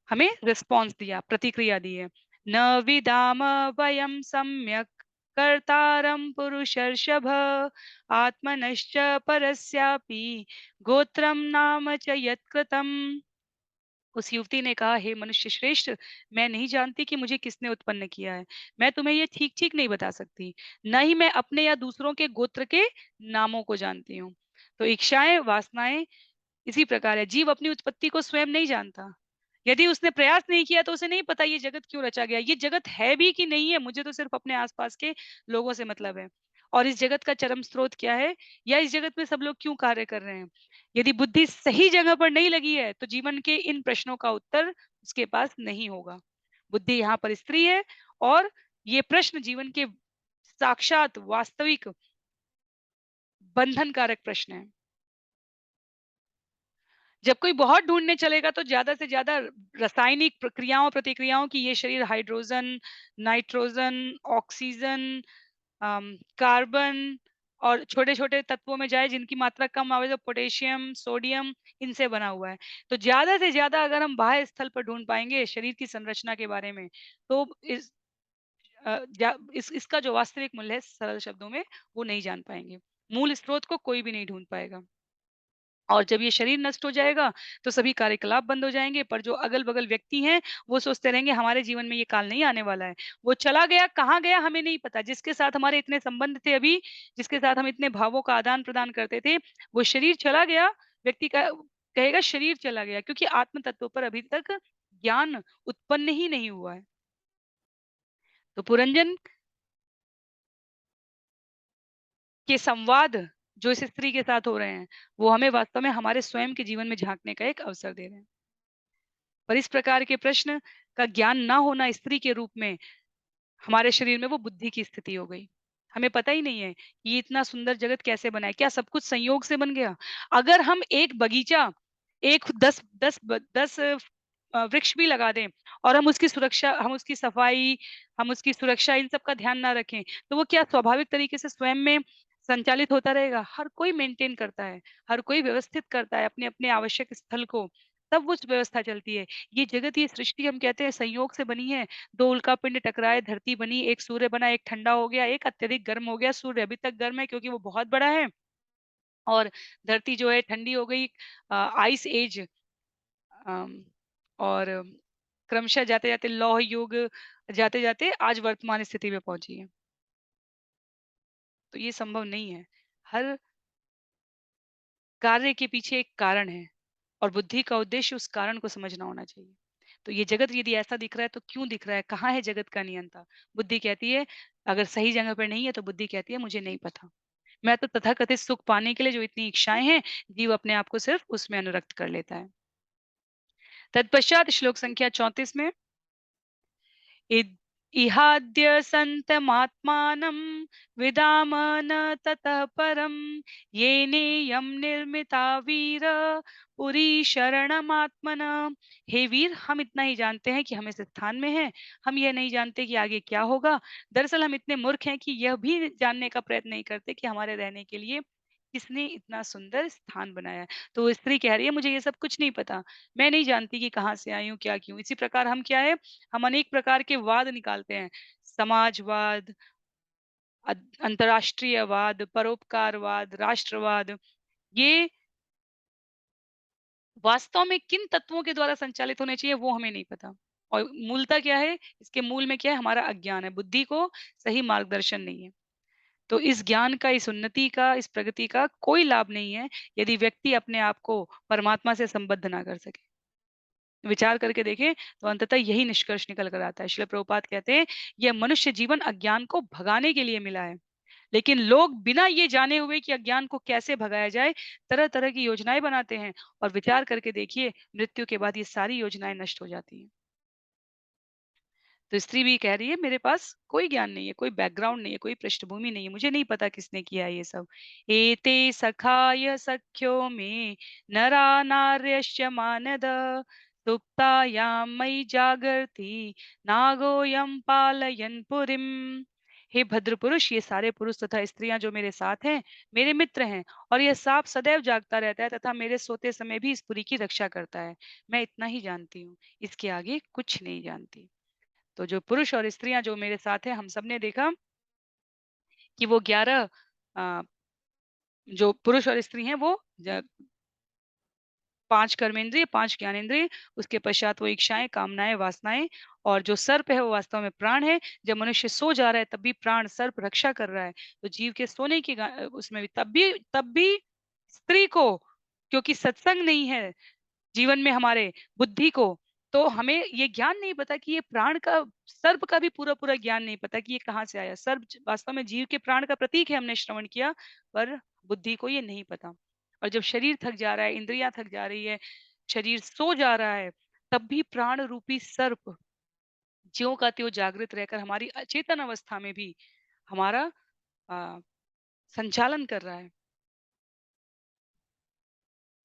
हमें रिस्पॉन्स दिया, प्रतिक्रिया दी है। न विदाम वयं सम्यक् कर्तारं पुरुषर्षभ आत्मनश्च परस्यापि गोत्रं नाम च यत्कृतम्। उस युवती ने कहा, हे मनुष्य श्रेष्ठ, मैं नहीं जानती कि मुझे किसने उत्पन्न किया है। मैं तुम्हें ये ठीक-ठीक नहीं बता सकती। न ही मैं अपने या दूसरों के गोत्र के नामों को जानती हूँ। तो इच्छाएँ, वासनाएँ इसी प्रकार है। जीव अपनी उत्पत्ति को स्वयं नहीं जानता। यदि उसने प्रयास नहीं किया तो उसे नहीं पता ये जगत क्यों रचा गया। ये जगत है भी कि नहीं है, मुझे तो सिर्फ़ अपने आस-पास के लोगों से मतलब है। और इस जगत का चरम स्रोत क्या है या इस जगत में सब लोग क्यों कार्य कर रहे हैं। यदि बुद्धि सही जगह पर नहीं लगी है, तो जीवन के इन प्रश्नों का उत्तर उसके पास नहीं होगा। बुद्धि यहाँ पर स्त्री है और ये प्रश्न जीवन के साक्षात वास्तविक बंधन कारक प्रश्न हैं। जब कोई बहुत ढूँढने चलेगा तो ज़्यादा से ज़्यादा रासायनिक प्रक्रियाओं, प्रतिक्रियाओं की ये शरीर हाइड्रोजन, नाइट्रोजन, ऑक्सीजन कार्बन और छोटे-छोटे तत्वों में जाए जिनकी मात्रा कम आवे तो पोटेशियम, सोडियम इनसे बना हुआ है। तो ज़्यादा से ज़्यादा अगर हम बाह्य स्थल पर ढूँढ पाएँगे शरीर की संरचना के बारे में, तो इस इसका जो वास्तविक मूल्य है सरल शब्दों में वो नहीं जान पाएँगे। मूल स्रोत को कोई भी नहीं ढूँढ पाएगा। और जब ये शरीर नष्ट हो जाएगा, तो सभी कार्यकलाप बंद हो जाएँगे, पर जो अगल-बगल व्यक्ति हैं, वो सोचते रहेंगे हमारे जीवन में ये काल नहीं आने वाला है। वो चला गया, कहाँ गया हमें नहीं पता। जिसके साथ हमारे इतने संबंध थे अभी, जिसके साथ हम इतने भावों का आदान-प्रदान करते थे, वो शरीर चला गया, व्यक्ति का कहेगा शरीर चला गया क्योंकि आत्म तत्व पर अभी तक ज्ञान उत्पन्न ही नहीं हुआ है। तो पुरंजन के संवाद जो इस स्त्री के साथ हो रहे हैं, वो हमें वास्तव में हमारे स्वयं के जीवन में झाँकने का एक अवसर दे रहे हैं। पर इस प्रकार के प्रश्न का ज्ञान ना होना स्त्री के रूप में हमारे शरीर में वो बुद्धि की स्थिति हो गई। हमें पता ही नहीं है कि ये इतना सुंदर जगत कैसे बना है? क्या सब कुछ संयोग से बन गया? अगर हम एक बगीचा, एक 10 वृक्ष भी लगा दें और हम उसकी सफाई, हम उसकी सुरक्षा इन सब का ध्यान ना रखें, तो वो क्या स्वाभाविक तरीके से स्वयं में संचालित होता रहेगा? हर कोई मेंटेन करता है, हर कोई व्यवस्थित करता है अपने-अपने आवश्यक स्थल को, तब वो व्यवस्था चलती है। ये जगत, ये सृष्टि हम कहते हैं संयोग से बनी है। 2 उल्कापिंड टकराए, धरती बनी, एक सूर्य बना, एक ठंडा हो गया, एक अत्यधिक गर्म हो गया। सूर्य अभी तक गर्म है क्योंकि वो बहुत बड़ा है और धरती जो है ठंडी हो गई। आइस एज अम, और क्रमशः जाते-जाते लौह युग, जाते-जाते आज वर्तमान स्थिति में पहुँची है। तो ये संभव नहीं है। हर कार्य के पीछे एक कारण है और बुद्धि का उद्देश्य उस कारण को समझना होना चाहिए। तो ये जगत यदि ऐसा दिख रहा है तो क्यों दिख रहा है? कहाँ है जगत का नियंता? बुद्धि कहती है अगर सही जगह पर नहीं है तो बुद्धि कहती है मुझे नहीं पता। मैं तो तथाकथित सुख पाने के लिए जो इतनी इच्छाएँ हैं, जीव अपने आप को सिर्फ़ उसमें अनुरक्त कर लेता है। तत्पश्चात श्लोक संख्या 34 में इद् इहाद्य सन्तमात्मानं विदाम न ततः परं येनेयं निर्मिता वीर पुरी शरणमात्मना। हे वीर, हम इतना ही जानते हैं कि हम इस स्थान में हैं। हम यह नहीं जानते कि आगे क्या होगा। दरअसल हम इतने मूर्ख हैं कि यह भी जानने का प्रयत्न नहीं करते कि हमारे रहने के लिए किसने इतना सुंदर स्थान बनाया है। तो वो स्त्री कह रही है मुझे ये सब कुछ नहीं पता। मैं नहीं जानती कि कहाँ से आई हूँ, क्या क्यों। इसी प्रकार हम क्या है, हम अनेक प्रकार के वाद निकालते हैं। समाजवाद, अंतर्राष्ट्रीयवाद, परोपकारवाद, राष्ट्रवाद, ये वास्तव में किन तत्वों के द्वारा संचालित होने चाहिए वो हमें नहीं पता। और मूलतः क्या है, इसके मूल में क्या है, हमारा अज्ञान है। बुद्धि को सही मार्गदर्शन नहीं है। तो इस ज्ञान का, इस उन्नति का, इस प्रगति का कोई लाभ नहीं है यदि व्यक्ति अपने आप को परमात्मा से संबद्ध ना कर सके। विचार करके देखें तो अंततः यही निष्कर्ष निकल कर आता है। श्रील प्रभुपाद कहते हैं, यह मनुष्य जीवन अज्ञान को भगाने के लिए मिला है। लेकिन लोग बिना ये जाने हुए कि अज्ञान को कैसे भगाया जाए, तरह-तरह की योजनाएँ बनाते हैं और विचार करके देखिए, मृत्यु के बाद ये सारी योजनाएँ नष्ट हो जाती हैं। तो स्त्री भी कह रही है मेरे पास कोई ज्ञान नहीं है, कोई बैकग्राउंड नहीं है, कोई पृष्ठभूमि नहीं है, मुझे नहीं पता किसने किया है ये सब। एते सखाय सख्यो में नरा नार्यश्च मानद सुप्तायां मयि जागर्ति नागोयम पालयन पुरीम। हे भद्र पुरुष, ये सारे पुरुष तथा स्त्रियां जो मेरे साथ हैं, मेरे मित्र हैं और यह सांप सदैव जागता रहता है तथा मेरे सोते समय भी इस पुरी की रक्षा करता है। मैं इतना ही जानती हूँ, इसके आगे कुछ नहीं जानती। तो जो पुरुष और स्त्रियाँ जो मेरे साथ हैं, हम सबने देखा कि वो 11 अ, जो पुरुष और स्त्री हैं वो ज 5 कर्मेंद्रिय, 5 ज्ञानेंद्रिय, उसके पश्चात वो इच्छाएँ, कामनाएँ, वासनाएँ और जो सर्प है वो वास्तव में प्राण है। जब मनुष्य सो जा रहा है तब भी प्राण सर्प रक्षा कर रहा है। तो जीव के सोने की उसमें भी तब भी स्त्री को क्योंकि सत्संग नहीं है जीवन में हमारे बुद्धि को, तो हमें ये ज्ञान नहीं पता कि ये प्राण का सर्प का भी पूरा-पूरा ज्ञान नहीं पता कि ये कहाँ से आया। सर्प वास्तव में जीव के प्राण का प्रतीक है हमने श्रवण किया, पर बुद्धि को ये नहीं पता। और जब शरीर थक जा रहा है, इंद्रियाँ थक जा रही है, शरीर सो जा रहा है, तब भी प्राण रूपी सर्प ज्यों का त्यों जागृत रहकर हमारी अचेतन अवस्था में भी हमारा अ, संचालन कर रहा है।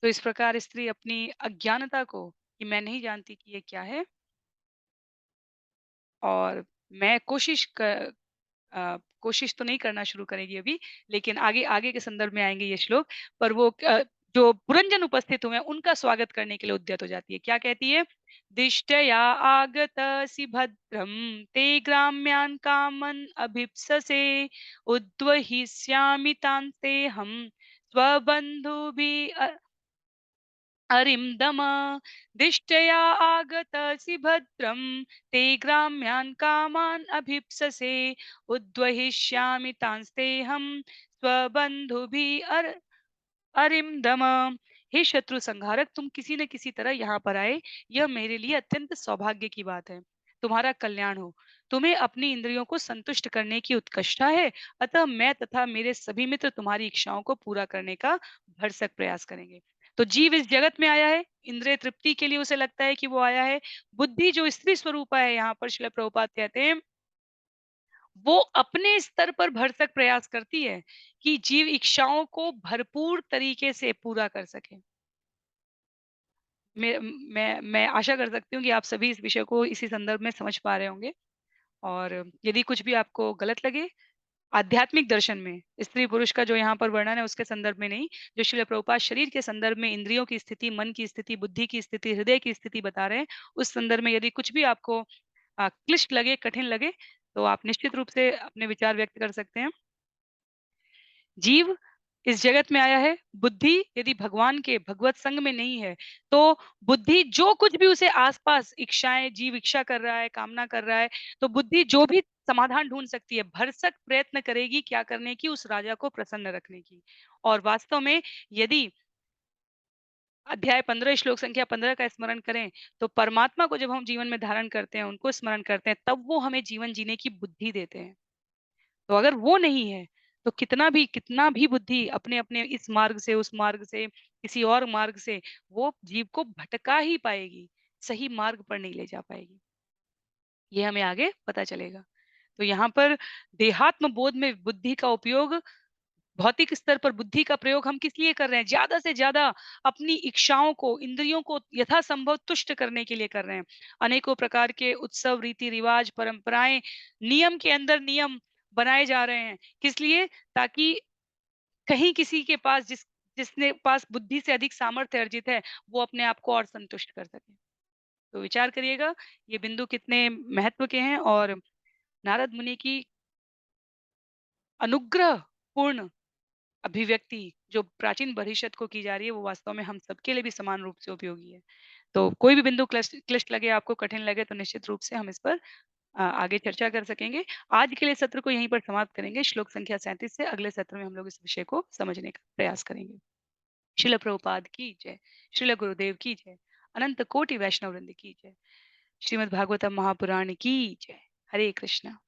तो इस प्रकार स्त्री अपनी अज्ञानता को कि मैं नहीं जानती कि ये क्या है और मैं कोशिश तो नहीं करना शुरू करेगी अभी, लेकिन आगे आगे के संदर्भ में आएँगे ये श्लोक, पर वो जो पुरंजन उपस्थित हुए हैं, उनका स्वागत करने के लिए उद्यत हो जाती है। क्या कहती है? दिष्टया आगतसि भद्रं ते ग्राम्यान् कामन् अभीप्ससे उद्वहिष्यामि तान् तेऽहं स्वबन्धुभिः अरिन्दम दिष्टया आगतसि भद्रं ते ग्राम्यान् कामान् अभीप्ससे उद्वहिष्यामि तांस्तेऽहं स्वबन्धुभिः अरिमदम। हे शत्रु संहारक, तुम किसी न किसी तरह यहाँ पर आए, यह मेरे लिए अत्यंत सौभाग्य की बात है। तुम्हारा कल्याण हो। तुम्हें अपनी इंद्रियों को संतुष्ट करने की उत्कंठा है, अतः मैं तथा मेरे सभी मित्र तुम्हारी इच्छाओं को पूरा करने का भरसक प्रयास करेंगे। तो जीव इस जगत में आया है, इंद्रिय तृप्ति के लिए उसे लगता है कि वो आया है। बुद्धि जो स्त्री स्वरूपा है, यहाँ पर श्रील प्रभुपाद कहते हैं वो अपने स्तर पर भरसक प्रयास करती है कि जीव इच्छाओं को भरपूर तरीके से पूरा कर सके। मैं आशा कर सकती हूँ कि आप सभी इस विषय को इसी संदर्भ में समझ पा रहे होंगे और यदि कुछ भी आपको गलत लगे, आध्यात्मिक दर्शन में स्त्री-पुरुष का जो यहाँ पर वर्णन है उसके संदर्भ में नहीं, जो श्रील प्रभुपाद शरीर के संदर्भ में इंद्रियों की स्थिति, मन की स्थिति, बुद्धि की स्थिति, हृदय की स्थिति बता रहे हैं, उस संदर्भ में यदि कुछ भी आपको क्लिष्ट लगे, कठिन लगे, तो आप निश्चित रूप से अपने विचार व्यक्त कर सकते हैं। जीव इस जगत में आया है, बुद्धि यदि भगवान के भगवत संग में नहीं है, तो बुद्धि जो कुछ भी उसे आस-पास इच्छाएँ जीव इच्छा कर रहा है, कामना कर रहा है, तो बुद्धि जो भी समाधान ढूँढ सकती है, भरसक प्रयत्न करेगी क्या करने की? उस राजा को प्रसन्न रखने की। और वास्तव में यदि अध्याय 15 श्लोक संख्या 15 का स्मरण करें, तो परमात्मा को जब हम जीवन में धारण करते हैं, उनको स्मरण करते हैं, तब वो हमें जीवन जीने की बुद्धि देते हैं। तो अगर वो नहीं है, तो कितना भी बुद्धि अपने-अपने इस मार्ग से, उस मार्ग से, किसी और मार्ग से, वो जीव को भटका ही पाएगी, सही मार्ग पर नहीं ले जा पाएगी। ये हमें आगे पता चलेगा। तो यहाँ पर देहात्म बोध में बुद्धि का उपयोग भौतिक स्तर पर बुद्धि का प्रयोग हम किस लिए कर रहे हैं? ज़्यादा से ज़्यादा अपनी इच्छाओं को, इंद्रियों को यथासंभव तुष्ट करने के लिए कर रहे हैं। अनेकों प्रकार के उत्सव, रीति-रिवाज, परंपराएँ, नियम के अंदर नियम बनाए जा रहे हैं। किस लिए? ताकि कहीं किसी के पास जिसने पास बुद्धि से अधिक सामर्थ्य अर्जित है, वो अपने आप को और संतुष्ट कर सके। तो विचार करिएगा, ये बिंदु कितने महत्व के हैं और नारद मुनि की अनुग्रह पूर्ण अभिव्यक्ति जो प्राचीन परिषद को की जा रही है, वो वास्तव में हम सबके लिए भी समान रूप से उपयोगी है। तो कोई भी बिंदु क्लिष्ट क्लिष्ट लगे, आपको कठिन लगे, तो निश्चित रूप से हम इस पर आगे चर्चा कर सकेंगे। आज के लिए सत्र को यहीं पर समाप्त करेंगे। श्लोक संख्या 37 से अगले सत्र में हम लोग इस विषय को समझने का प्रयास करेंगे। श्रील प्रभुपाद की जय। श्रील गुरुदेव की जय। अनंत कोटि वैष्णव वृंद की जय। श्रीमद् भागवतम महापुराण की जय। हरे कृष्णा।